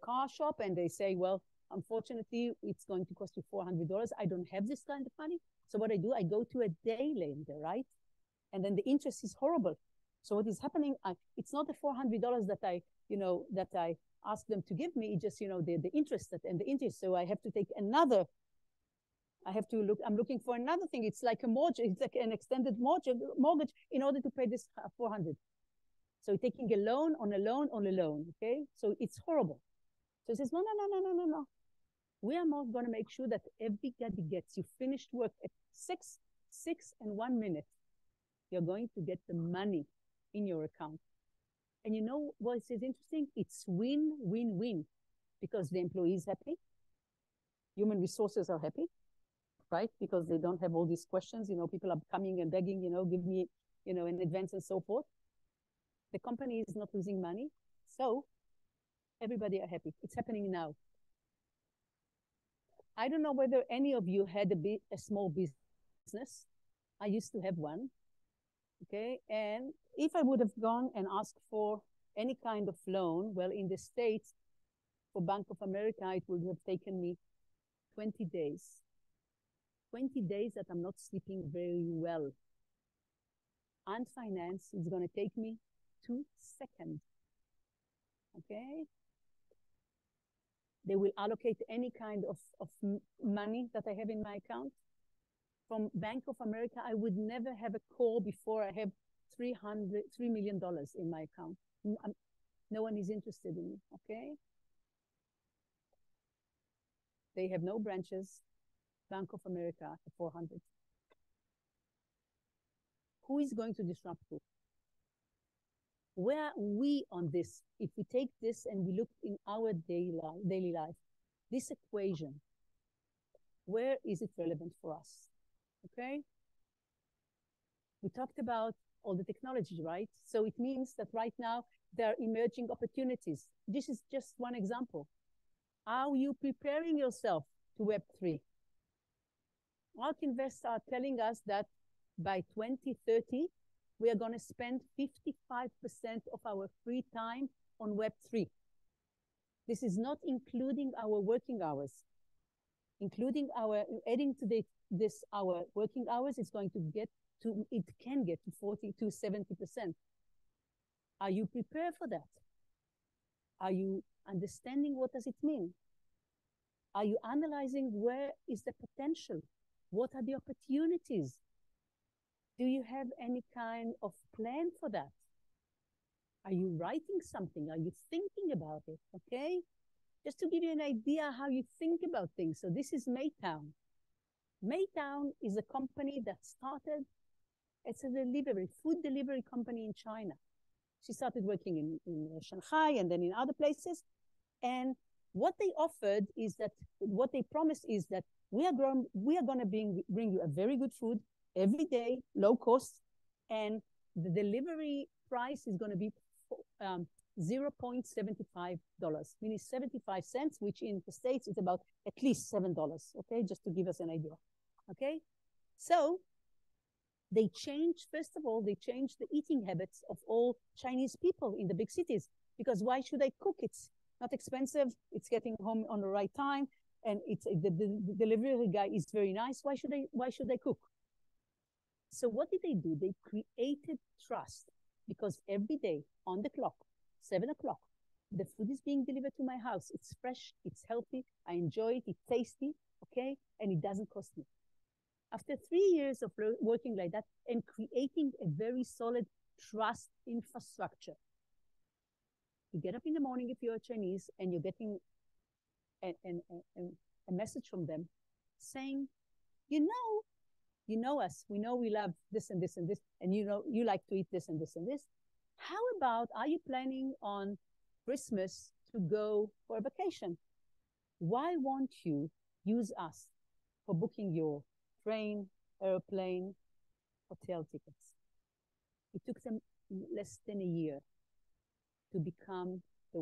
car shop and they say, well, unfortunately, it's going to cost you $400. I don't have this kind of money. So what I do, I go to a day lender, right? And then the interest is horrible. So what is happening, it's not the $400 that I ask them to give me, it's just, the interest and the interest. So I have to take I'm looking for another thing. It's like a mortgage, it's like an extended mortgage in order to pay this $400. So taking a loan on a loan on a loan, okay? So it's horrible. So he says, no. We are not going to make sure that everybody gets, you finished work at 6 and 1 minute, you're going to get the money in your account. And you know what is interesting? It's win, win, win, because the employee is happy, human resources are happy, right? Because they don't have all these questions, you know, people are coming and begging, you know, give me, you know, in advance and so forth. The company is not losing money, so everybody are happy. It's happening now. I don't know whether any of you had a small business. I used to have one, okay? And if I would have gone and asked for any kind of loan, well, in the States, for Bank of America, it would have taken me 20 days. 20 days that I'm not sleeping very well. And finance is going to take me 2 seconds, okay? They will allocate any kind of money that I have in my account. From Bank of America, I would never have a call before I have $3 million in my account. No one is interested in me, okay? They have no branches. Bank of America, 400. Who is going to disrupt who? Where are we on this? If we take this and we look in our daily life, this equation, where is it relevant for us? Okay? We talked about all the technology, right? So it means that right now there are emerging opportunities. This is just one example. Are you preparing yourself to Web3? ARK Invest are telling us that by 2030, we are going to spend 55% of our free time on Web3. This is not including our working hours. Adding to our working hours, it's going to get to, it can get to 40 to 70%. Are you prepared for that? Are you understanding what does it mean? Are you analyzing where is the potential? What are the opportunities? Do you have any kind of plan for that? Are you writing something? Are you thinking about it? Okay? Just to give you an idea how you think about things. So this is Maytown. Maytown is a company that started, it's a food delivery company in China. She started working in Shanghai and then in other places. And what they offered is that, what they promised is that we are going to bring you a very good food every day, low cost, and the delivery price is going to be $0.75, meaning 75 cents, which in the States is about at least $7, okay, just to give us an idea, okay? So they changed, first of all, they changed the eating habits of all Chinese people in the big cities, because why should I cook? It's not expensive, it's getting home on the right time, and it's the delivery guy is very nice. Why should I cook? So what did they do? They created trust, because every day on the clock, 7 o'clock, the food is being delivered to my house. It's fresh, it's healthy, I enjoy it, it's tasty, okay? And it doesn't cost me. After 3 years of working like that and creating a very solid trust infrastructure, you get up in the morning if you're a Chinese and you're getting a message from them saying, you know us, we know we love this and this and this, and you know you like to eat this and this and this. How about, are you planning on Christmas to go for a vacation? Why won't you use us for booking your train, airplane, hotel tickets? It took them less than a year to become the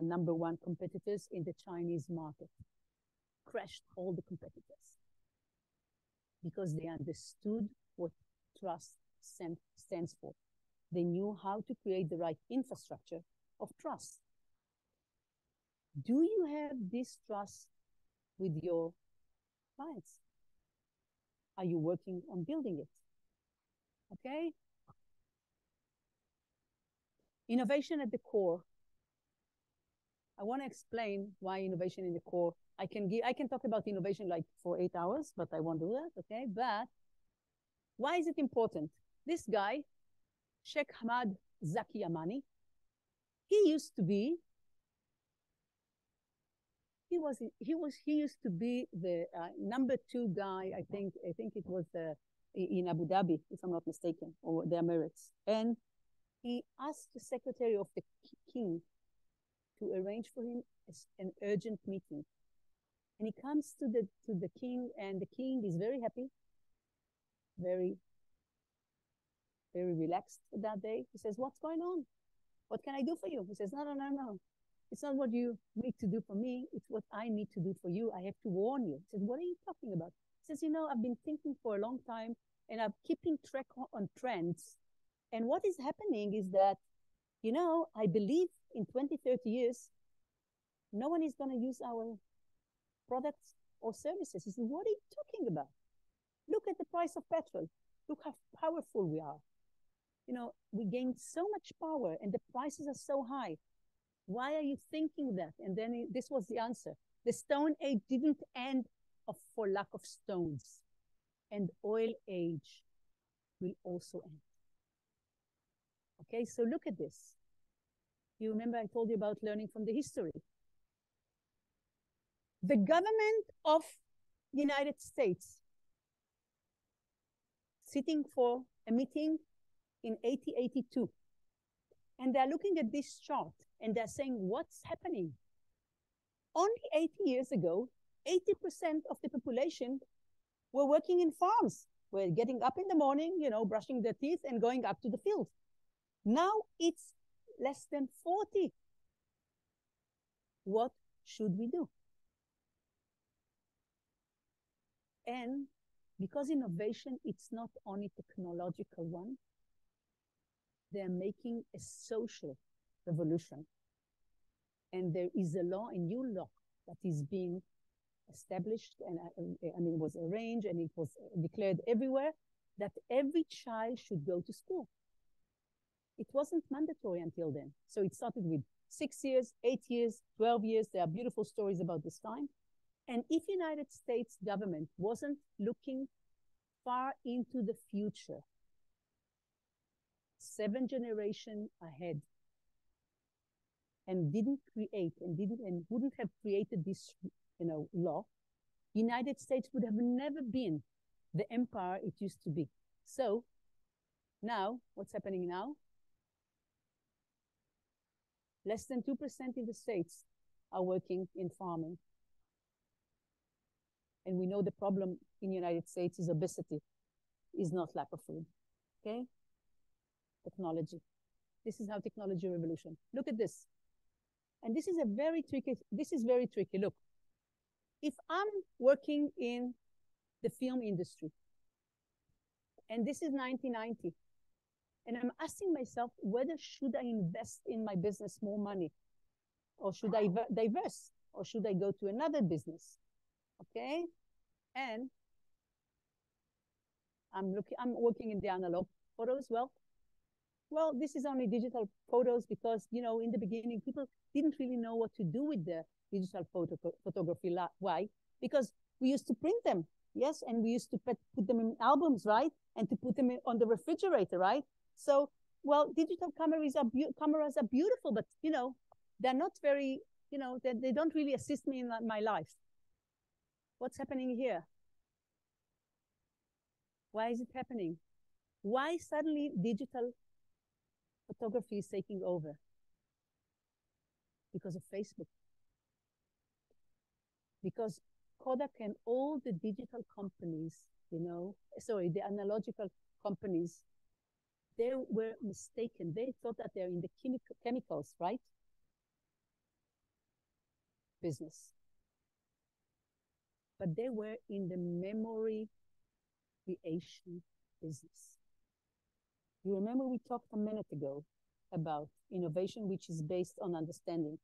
number one competitors in the Chinese market. Crashed all the competitors because they understood what trust stands for. They knew how to create the right infrastructure of trust. Do you have this trust with your clients? Are you working on building it? Okay? Innovation at the core. I want to explain why innovation in the core. I can talk about innovation like for 8 hours, but I won't do that, okay? But why is it important? This guy, Sheikh Hamad Zaki Yamani, he used to be he used to be the #2 guy. I think it was in Abu Dhabi, if I'm not mistaken, or the Emirates. And he asked the secretary of the king to arrange for him an urgent meeting. And he comes to the king, and the king is very happy, very, very relaxed that day. He says, "What's going on? What can I do for you?" He says, No. It's not what you need to do for me. It's what I need to do for you. I have to warn you. He says, "What are you talking about?" He says, "I've been thinking for a long time, and I'm keeping track on trends. And what is happening is that, I believe in 20, 30 years, no one is going to use our products or services." He says, "What are you talking about? Look at the price of petrol. Look how powerful we are. We gained so much power, and the prices are so high. Why are you thinking that?" And then this was the answer. The Stone Age didn't end for lack of stones. And oil age will also end. Okay, so look at this. You remember I told you about learning from the history. The government of the United States sitting for a meeting in 1882. And they're looking at this chart and they're saying, what's happening? Only 80 years ago, 80% of the population were working in farms. Were getting up in the morning, brushing their teeth and going up to the field. Now it's less than 40. What should we do? And because innovation, it's not only technological one, they're making a social revolution. And there is a new law that is being established, and it was arranged, and it was declared everywhere, that every child should go to school. It wasn't mandatory until then. So it started with 6 years, 8 years, 12 years. There are beautiful stories about this time. And if United States government wasn't looking far into the future, 7 generations ahead, and didn't create and wouldn't have created this, law, United States would have never been the empire it used to be. So now, what's happening now? Less than 2% in the States are working in farming. And we know the problem in the United States is obesity, is not lack of food, okay? Technology. This is how technology revolution. Look at this. And this is very tricky. Look, if I'm working in the film industry, and this is 1990, and I'm asking myself, whether should I invest in my business more money? Or should I diverse? Or should I go to another business? Okay? And I'm working in the analog photos. Well, this is only digital photos because, in the beginning, people didn't really know what to do with the digital photography. Why? Because we used to print them, yes, and we used to put them in albums, right? And to put them on the refrigerator, right? So, well, digital cameras are beautiful, but, they're not very, they don't really assist me in my life. What's happening here? Why is it happening? Why suddenly digital photography is taking over? Because of Facebook. Because Kodak and all the digital companies, the analogical companies, they were mistaken. They thought that they're in the chemicals, right? Business. But they were in the memory creation business. You remember we talked a minute ago about innovation, which is based on understanding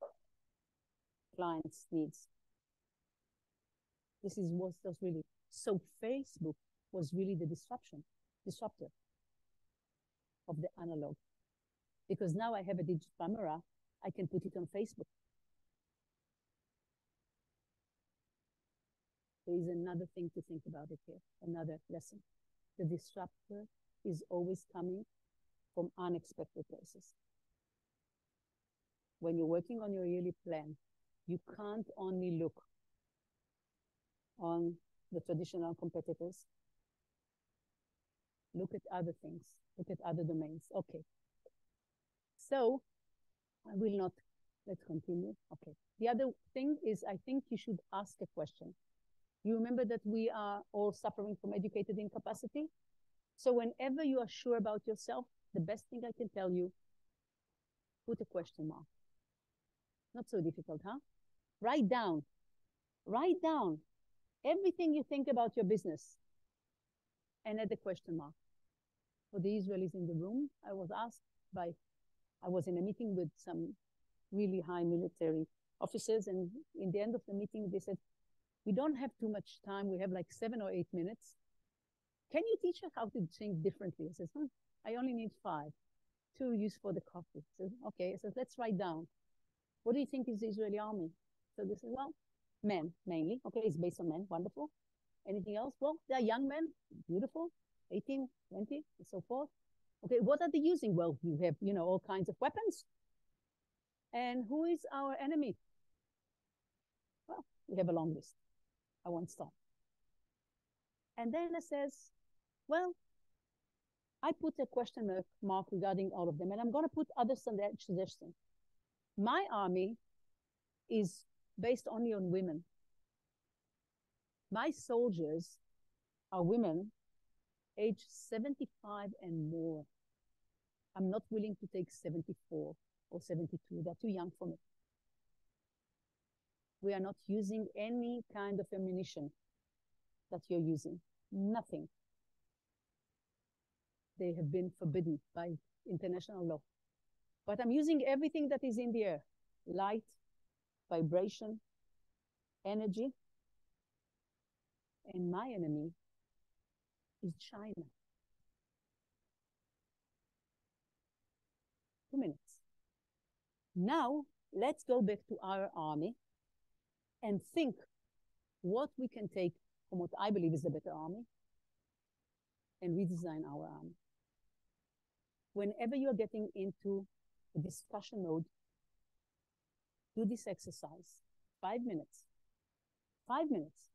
clients' needs. This is what was really. So Facebook was really the disruptor of the analog. Because now I have a digital camera, I can put it on Facebook. There is another thing to think about it here, another lesson. The disruptor is always coming from unexpected places. When you're working on your yearly plan, You can't only look on the traditional competitors. Look at other things. Look at other domains. Okay. So I will not, let's continue. Okay. The other thing is, I think you should ask a question. You remember that we are all suffering from educated incapacity? So whenever you are sure about yourself, the best thing I can tell you, put a question mark. Not so difficult, huh? Write down everything you think about your business and add a question mark. For the Israelis in the room, I was in a meeting with some really high military officers, and in the end of the meeting, they said, we don't have too much time. We have like 7 or 8 minutes. Can you teach us how to think differently? I said, I only need 5. 2 used for the coffee. I said, okay. I said, let's write down. What do you think is the Israeli army? So they said, well, men, mainly. Okay, it's based on men. Wonderful. Anything else? Well, they're young men. Beautiful. 18, 20, and so forth. Okay, what are they using? Well, you have, all kinds of weapons. And who is our enemy? Well, we have a long list. I won't stop. And then it says, well, I put a question mark regarding all of them, and I'm going to put other suggestions. My army is based only on women. My soldiers are women aged 75 and more. I'm not willing to take 74 or 72. They're too young for me. We are not using any kind of ammunition that you're using. Nothing. They have been forbidden by international law. But I'm using everything that is in the air. Light, vibration, energy. And my enemy is China. 2 minutes. Now, let's go back to our army and think what we can take from what I believe is the better army and redesign our army. Whenever you're getting into a discussion mode, do this exercise. 5 minutes. 5 minutes.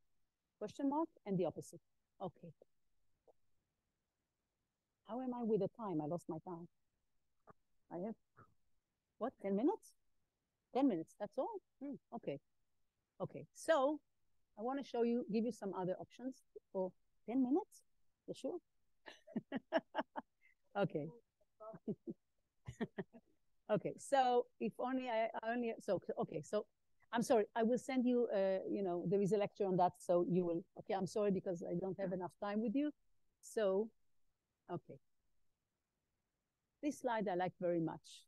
Question mark and the opposite. Okay. How am I with the time? I lost my time. I have, what, 10 minutes? 10 minutes, that's all? Okay. Okay, so I want to give you some other options for 10 minutes. You sure? Okay. Okay, so if only okay, so I'm sorry, I will send you, there is a lecture on that, so you will, okay, I'm sorry because I don't have enough time with you. So, okay. This slide I like very much.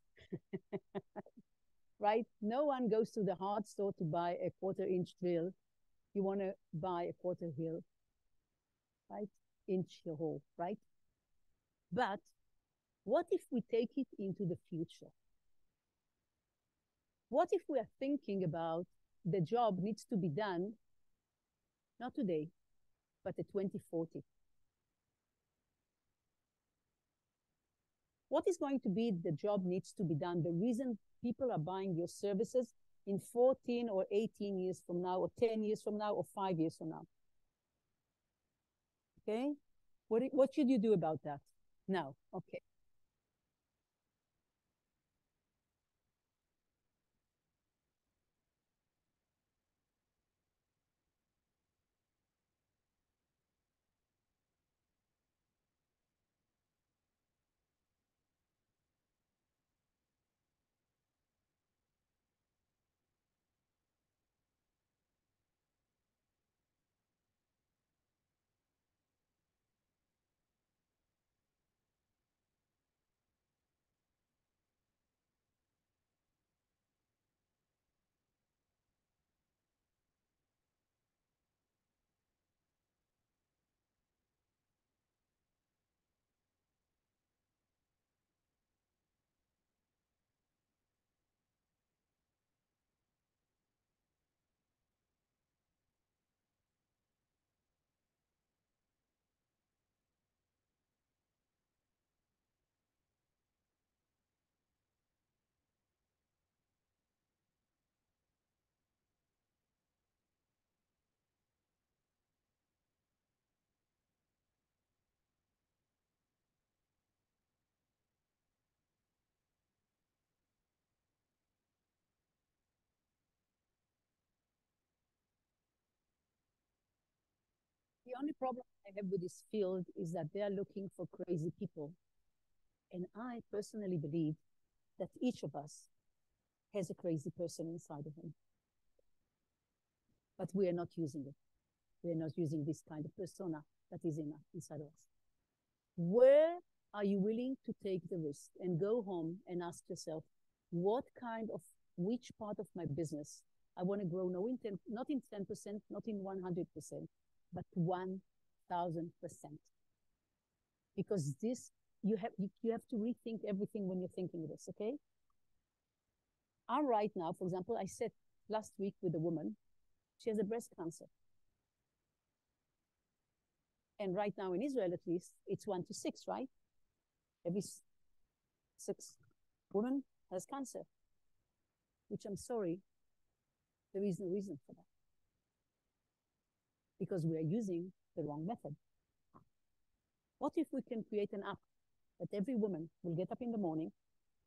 Right? No one goes to the hard store to buy a 1/4-inch drill. You want to buy a 1/4 hill, right? Inch hole, right? But what if we take it into the future? What if we are thinking about the job needs to be done, not today, but at 2040? What is going to be the job needs to be done? The reason people are buying your services in 14 or 18 years from now, or 10 years from now, or 5 years from now. Okay? What should you do about that? Now, okay. only problem I have with this field is that they are looking for crazy people. And I personally believe that each of us has a crazy person inside of him. But we are not using it. We are not using this kind of persona that is inside of us. Where are you willing to take the risk and go home and ask yourself, which part of my business I want to grow, not in 10%, not in 100%, but 1,000%. Because this, you have to rethink everything when you're thinking this, okay? I'm right now, for example, I sat last week with a woman, she has a breast cancer. And right now in Israel, at least, it's 1 to 6, right? Every 6 women has cancer, which I'm sorry, there is no reason for that. Because we are using the wrong method. What if we can create an app that every woman will get up in the morning,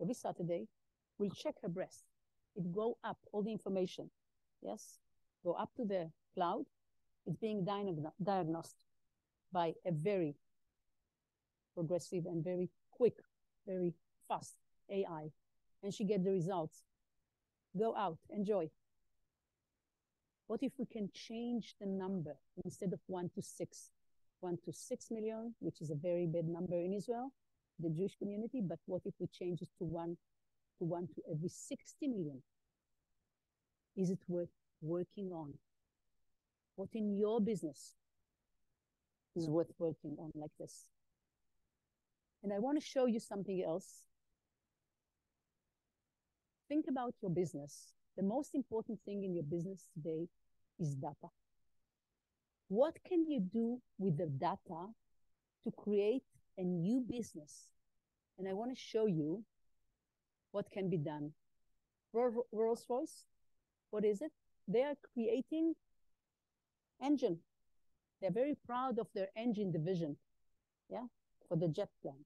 every Saturday, will check her breast. It go up, all the information, yes? Go up to the cloud. It's being diagnosed by a very progressive and very quick, very fast AI. And she gets the results. Go out, enjoy. What if we can change the number instead of 1 to 6? 1 to 6 million, which is a very bad number in Israel, the Jewish community, but what if we change it to 1 to every 60 million? Is it worth working on? What in your business is worth working on like this? And I want to show you something else. Think about your business. The most important thing in your business today is data. What can you do with the data to create a new business? And I want to show you what can be done. Rolls-Royce, what is it? They are creating engine. They're very proud of their engine division, yeah, for the jet plane.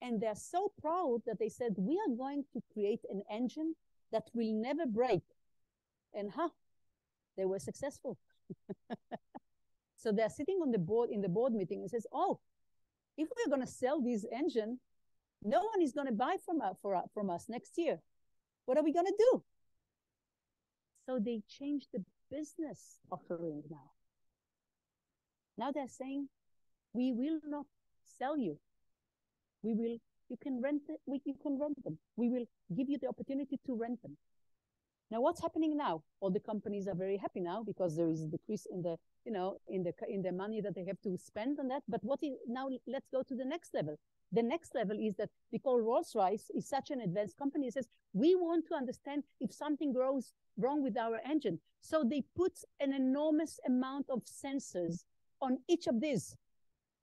And they're so proud that they said, we are going to create an engine that will never break. And they were successful. So they're sitting on the board, in the board meeting, and says, oh, if we're going to sell this engine, no one is going to buy from us next year. What are we going to do? So they changed the business offering now. Now they're saying, we will not sell you. You can rent them. We will give you the opportunity to rent them. Now, what's happening now? All the companies are very happy now because there is a decrease in the, in the money that they have to spend on that. But now let's go to the next level. The next level is that because Rolls-Royce is such an advanced company, it says, we want to understand if something goes wrong with our engine. So they put an enormous amount of sensors on each of these.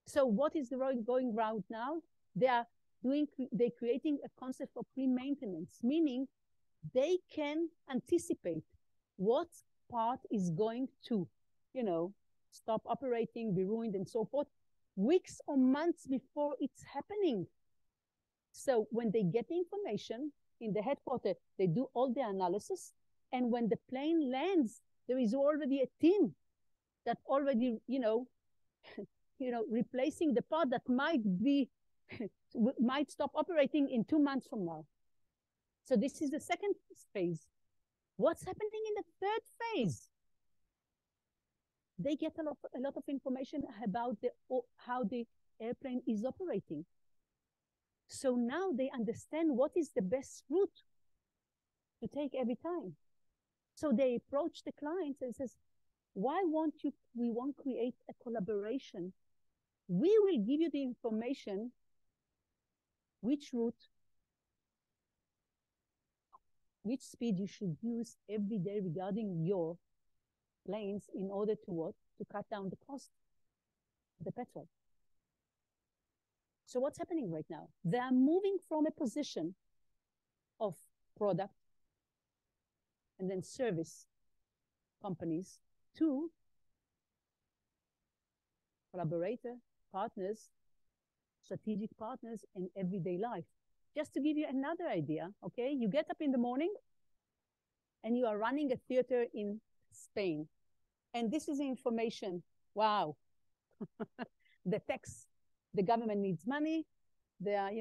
So what is the going route now? They're creating a concept of pre-maintenance, meaning they can anticipate what part is going to, stop operating, be ruined, and so forth, weeks or months before it's happening. So when they get the information in the headquarters, they do all the analysis, and when the plane lands, there is already a team that already, replacing the part that might stop operating in 2 months from now. So this is the second phase. What's happening in the third phase? They get a lot of information about how the airplane is operating. So now they understand what is the best route to take every time. So they approach the clients and says, why we won't create a collaboration? We will give you the information, which route, which speed you should use every day regarding your planes in order to what? To cut down the cost of the petrol. So what's happening right now? They are moving from a position of product and then service companies to collaborator, partners, strategic partners in everyday life. Just to give you another idea, okay? You get up in the morning and you are running a theater in Spain. And this is the information wow. The tax, the government needs money. They are,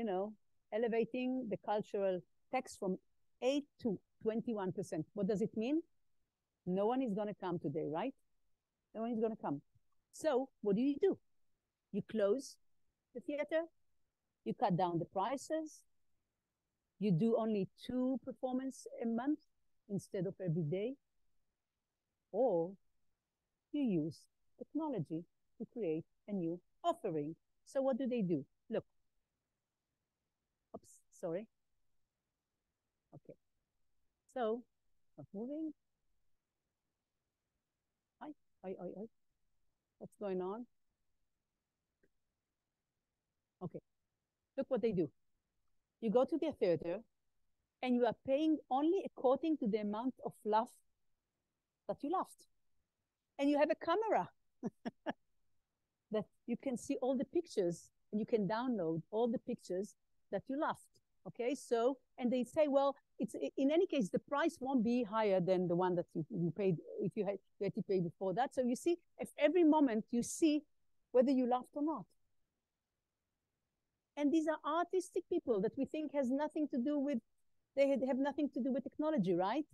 elevating the cultural tax from 8 to 21%. What does it mean? No one is going to come today, right? No one is going to come. So what do? You close the theater, you cut down the prices, you do only 2 performances a month instead of every day, or you use technology to create a new offering. So what do? Look. Oops, sorry. Okay. So, not moving. Hi. What's going on? Okay. Look what they do. You go to the theater and you are paying only according to the amount of laugh that you laughed. And you have a camera that you can see all the pictures and you can download all the pictures that you laughed. Okay, so, and they say, well, it's in any case, the price won't be higher than the one that you paid if you had to pay before that. So you see, if every moment you see whether you laughed or not. And these are artistic people that we think has nothing to do with, they have nothing to do with technology, right?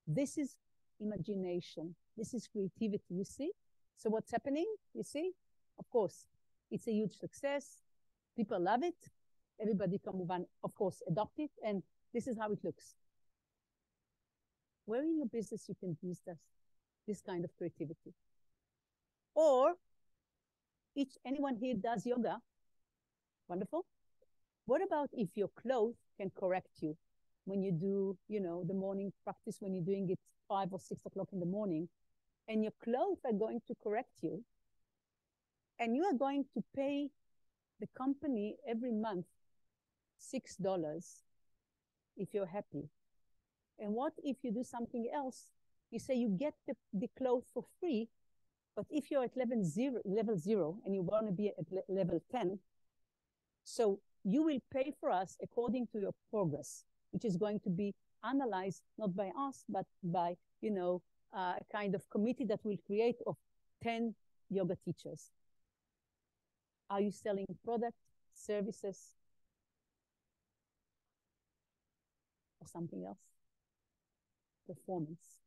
This is imagination. This is creativity, you see? So what's happening, you see? Of course, it's a huge success. People love it. Everybody can, of course, adopt it. And this is how it looks. Where in your business you can use this kind of creativity? Or anyone here does yoga? Wonderful. What about if your clothes can correct you when you do, the morning practice, when you're doing it 5 or 6 o'clock in the morning, and your clothes are going to correct you, and you are going to pay the company every month $6 if you're happy. And what if you do something else? You say you get the clothes for free, but if you're at level 0 and you want to be at level 10, so you will pay for us according to your progress, which is going to be analyzed not by us, but by, a kind of committee that will create of 10 yoga teachers. Are you selling product, services, or something else? Performance.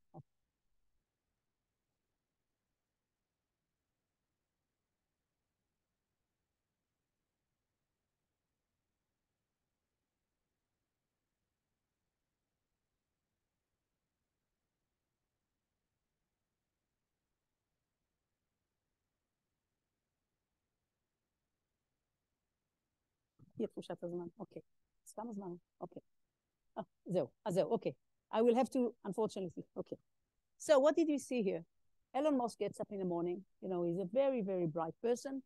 Okay. Okay. Okay. I will have to, unfortunately. Okay. So what did you see here? Elon Musk gets up in the morning. He's a very, very bright person.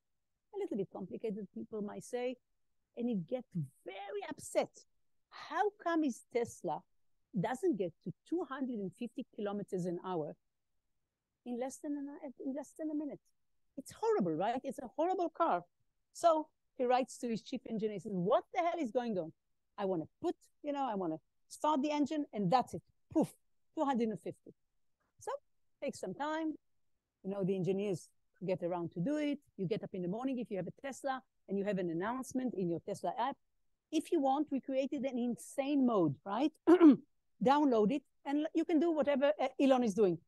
A little bit complicated, people might say. And he gets very upset. How come his Tesla doesn't get to 250 kilometers an hour in less than a minute? It's horrible, right? It's a horrible car. So he writes to his chief engineer, he says, what the hell is going on? I want to I want to start the engine, and that's it. Poof, 250. So takes some time. The engineers get around to do it. You get up in the morning if you have a Tesla and you have an announcement in your Tesla app. If you want, we created an insane mode, right? Download it, and you can do whatever Elon is doing.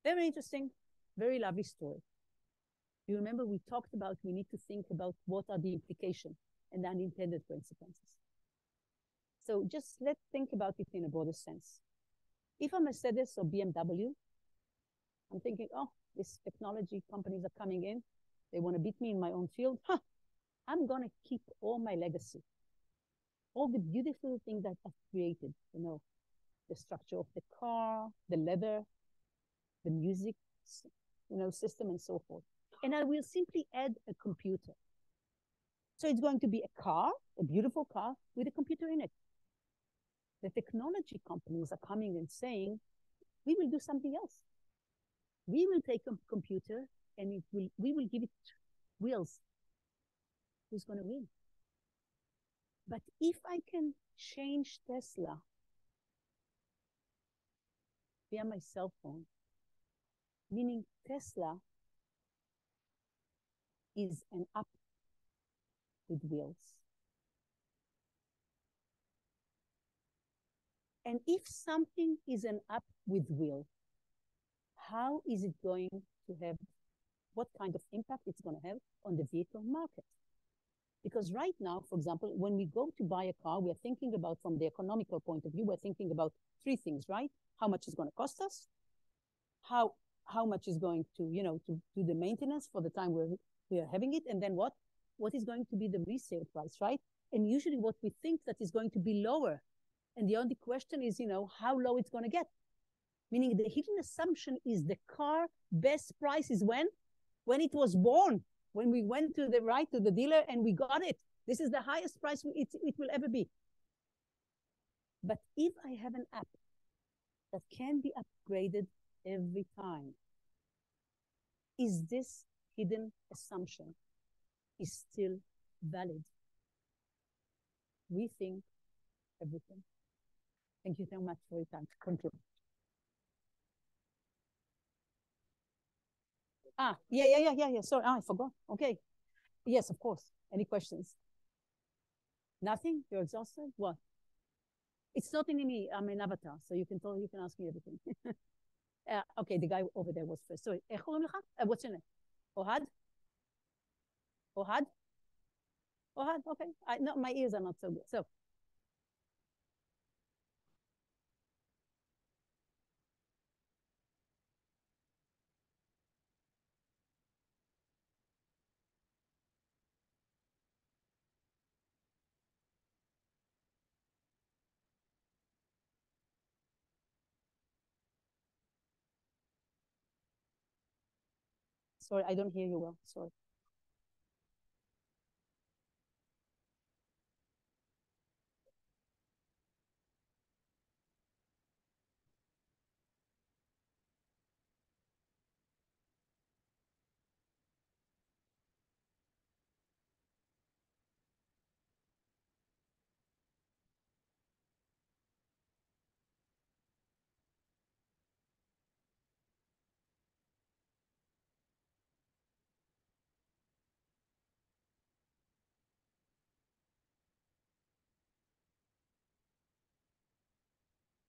Very interesting, very lovely story. You remember we talked about we need to think about what are the implications and the unintended consequences. So just let's think about it in a broader sense. If I'm Mercedes or BMW, I'm thinking, oh, these technology companies are coming in. They want to beat me in my own field. I'm going to keep all my legacy. All the beautiful things that I've created, the structure of the car, the leather, the music, system, and so forth. And I will simply add a computer. So it's going to be a car, a beautiful car with a computer in it. The technology companies are coming and saying, we will do something else. We will take a computer and we will give it wheels. Who's going to win? But if I can change Tesla via my cell phone, meaning Tesla is an app with wheels. And if something is an app with wheel, how is it going to have, what kind of impact it's going to have on the vehicle market? Because right now, for example, when we go to buy a car, we are thinking about, from the economical point of view, we're thinking about three things, right? How much is going to cost us? How much is going to, to do the maintenance for the time we are having it? And then what is going to be the resale price, right? And usually what we think that is going to be lower. And the only question is, how low it's going to get. Meaning the hidden assumption is the car best price is when it was born. When we went to the dealer and we got it. This is the highest price it will ever be. But if I have an app that can be upgraded every time, is this hidden assumption is still valid? Rethink everything. Thank you so much for your time. Thank you. Yeah. Sorry, I forgot. Okay. Yes, of course. Any questions? Nothing? You're exhausted? What? It's not in me. I'm an avatar, so you can ask me everything. Okay, the guy over there was first. Sorry. איך קוראים לך? What's your name? Ohad? Ohad? Okay. No, my ears are not so good. So. Sorry, I don't hear you well. Sorry.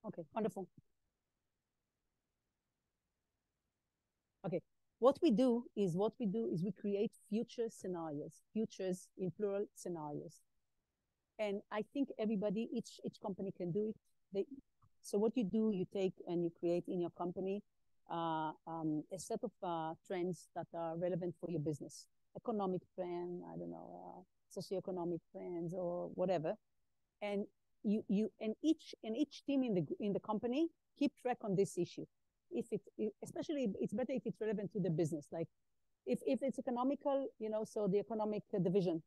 Okay, wonderful. Okay, what we do is we create future scenarios, futures in plural scenarios. And I think everybody, each company can do it. So what you do, you take and you create in your company a set of trends that are relevant for your business. Economic trend, I don't know, socioeconomic trends or whatever. And each team in the company keep track on this issue. Especially it's better if it's relevant to the business. Like if it's economical, so the economic division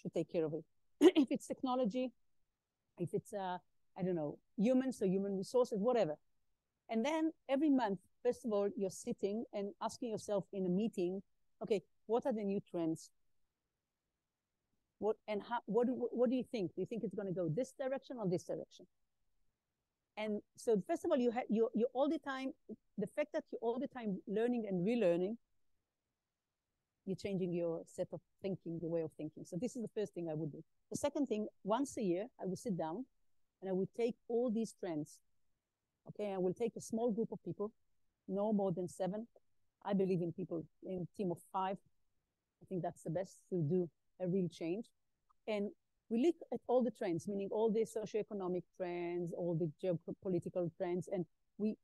should take care of it. If it's technology, if it's I don't know, human resources, whatever. And then every month, first of all, you're sitting and asking yourself in a meeting, okay, what are the new trends? What do you think? Do you think it's going to go this direction or this direction? And so first of all, you all the time, the fact that you're all the time learning and relearning, you're changing your set of thinking, your way of thinking. So this is the first thing I would do. The second thing, once a year, I would sit down and I would take all these trends. Okay, I will take a small group of people, no more than 7. I believe in people, in a team of 5. I think that's the best to do a real change. And we look at all the trends, meaning all the socioeconomic trends, all the geopolitical trends, and we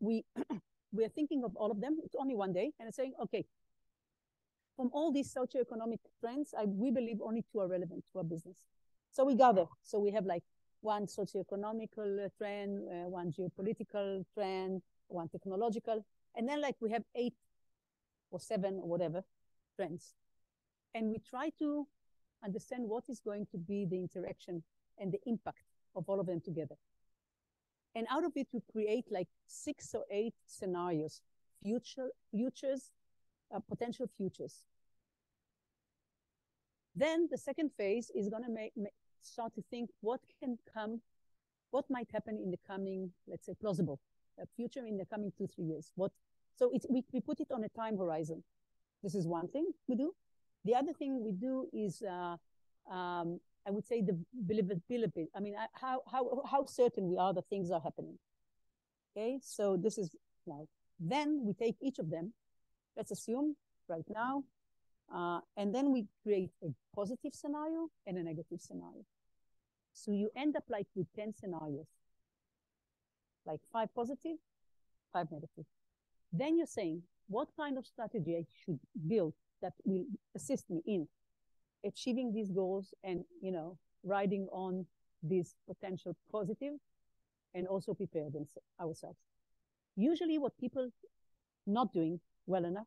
are thinking of all of them. It's only one day, and it's saying, okay, from all these socioeconomic trends, we believe only 2 are relevant to our business. So we gather. So we have like 1 socioeconomical trend, 1 geopolitical trend, 1 technological, and then like we have 8 or 7 or whatever trends. And we try to understand what is going to be the interaction and the impact of all of them together. And out of it, we create like 6 or 8 scenarios, futures, potential futures. Then the second phase is going to start to think what might happen in the coming, let's say, plausible future in the coming 2-3 years. So we put it on a time horizon. This is one thing we do. The other thing we do is, I would say, the believability. I mean, how certain we are that things are happening. Okay, so this is now. Then we take each of them. Let's assume right now, and then we create a positive scenario and a negative scenario. So you end up like with 10 scenarios, like 5 positive, 5 negative. Then you're saying, what kind of strategy I should build that will assist me in achieving these goals and, you know, riding on this potential positive and also prepare ourselves. Usually what people not doing well enough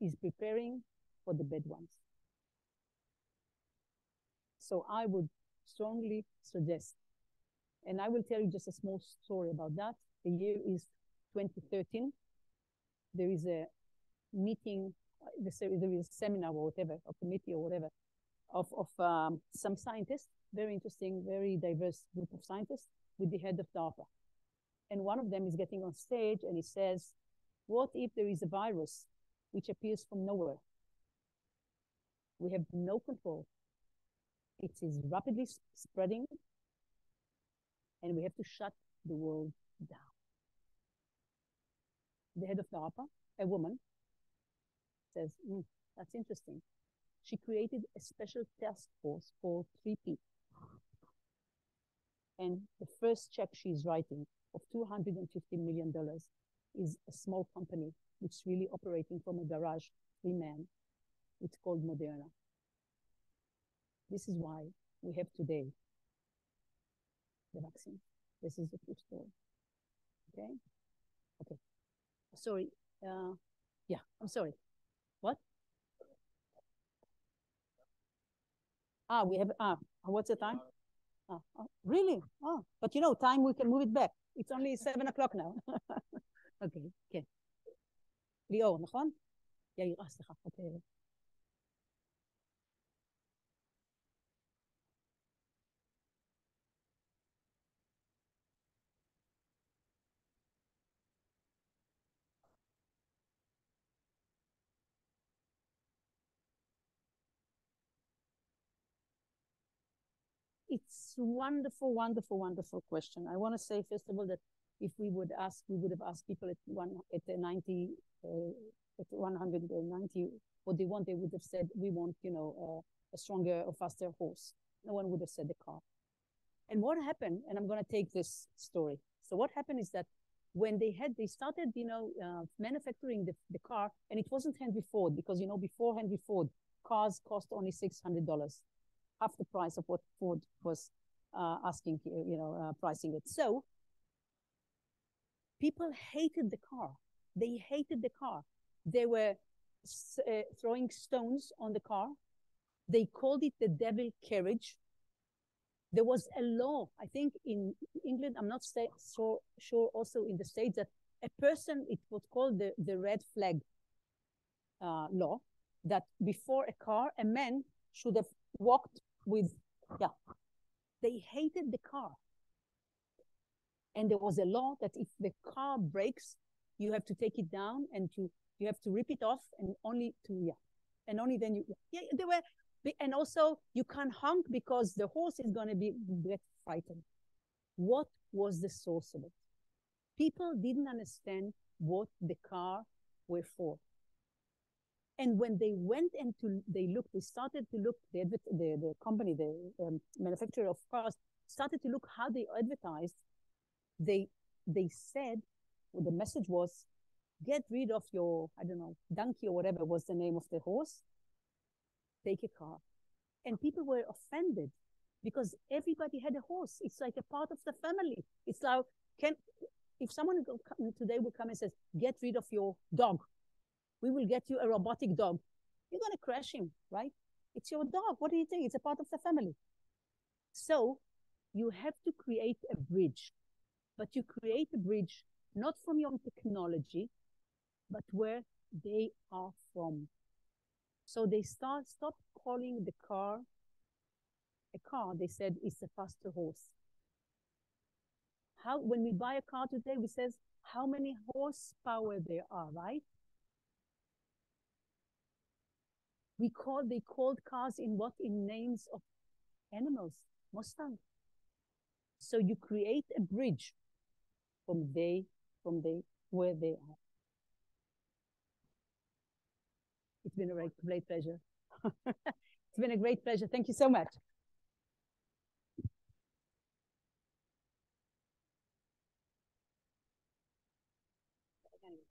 is preparing for the bad ones. So I would strongly suggest, and I will tell you just a small story about that. The year is 2013. There is a meeting, there is a seminar or whatever, or committee or whatever, of some scientists, very interesting, very diverse group of scientists, with the head of DARPA. And one of them is getting on stage and he says, what if there is a virus which appears from nowhere? We have no control. It is rapidly spreading and we have to shut the world down. The head of DARPA, a woman, says, that's interesting. She created a special task force called 3P. And the first check she's writing of $250 million is a small company which is really operating from a garage, 3-man. It's called Moderna. This is why we have today the vaccine. This is the true story. Okay? Okay. Sorry. Yeah, I'm sorry. What? We have, what's the time? Really? But you know, time we can move it back. It's only 7 o'clock now. Okay, כן. ליאור, נכון? יאיר, סליחה. Okay. It's wonderful, wonderful, wonderful question. I want to say, first of all, that if we would have asked people at 190, at 190, what they want, they would have said, we want, you know, a stronger or faster horse. No one would have said the car. And what happened, and I'm going to take this story. So what happened is that when they started, you know, manufacturing the car, and it wasn't Henry Ford, because, you know, before Henry Ford, cars cost only $600. Half the price of what Ford was asking, you know, pricing it. So people hated the car. They hated the car. They were throwing stones on the car. They called it the devil carriage. There was a law, I think in England, I'm not so sure also in the States, that a person, it was called the red flag law, that before a car, a man should have walked with, they hated the car. And there was a law that if the car breaks, you have to take it down and you have to rip it off and only then they were, and also you can't honk because the horse is going to get frightened. What was the source of it? People didn't understand what the car were for. And when they went and they started to look, the company, the manufacturer of cars, started to look how they advertised. They said, well, the message was, get rid of your, I don't know, donkey or whatever was the name of the horse, take a car. And people were offended because everybody had a horse. It's like a part of the family. It's like, if someone today will come and says, get rid of your dog, we will get you a robotic dog. You're going to crash him, right? It's your dog. What do you think? It's a part of the family. So you have to create a bridge, but you create a bridge not from your technology, but where they are from. So they stop calling the car a car. They said it's a faster horse. When we buy a car today, we says, how many horsepower there are, right? They called cars in what? In names of animals, Mustang. So you create a bridge from where they are. It's been a great pleasure. It's been a great pleasure. Thank you so much.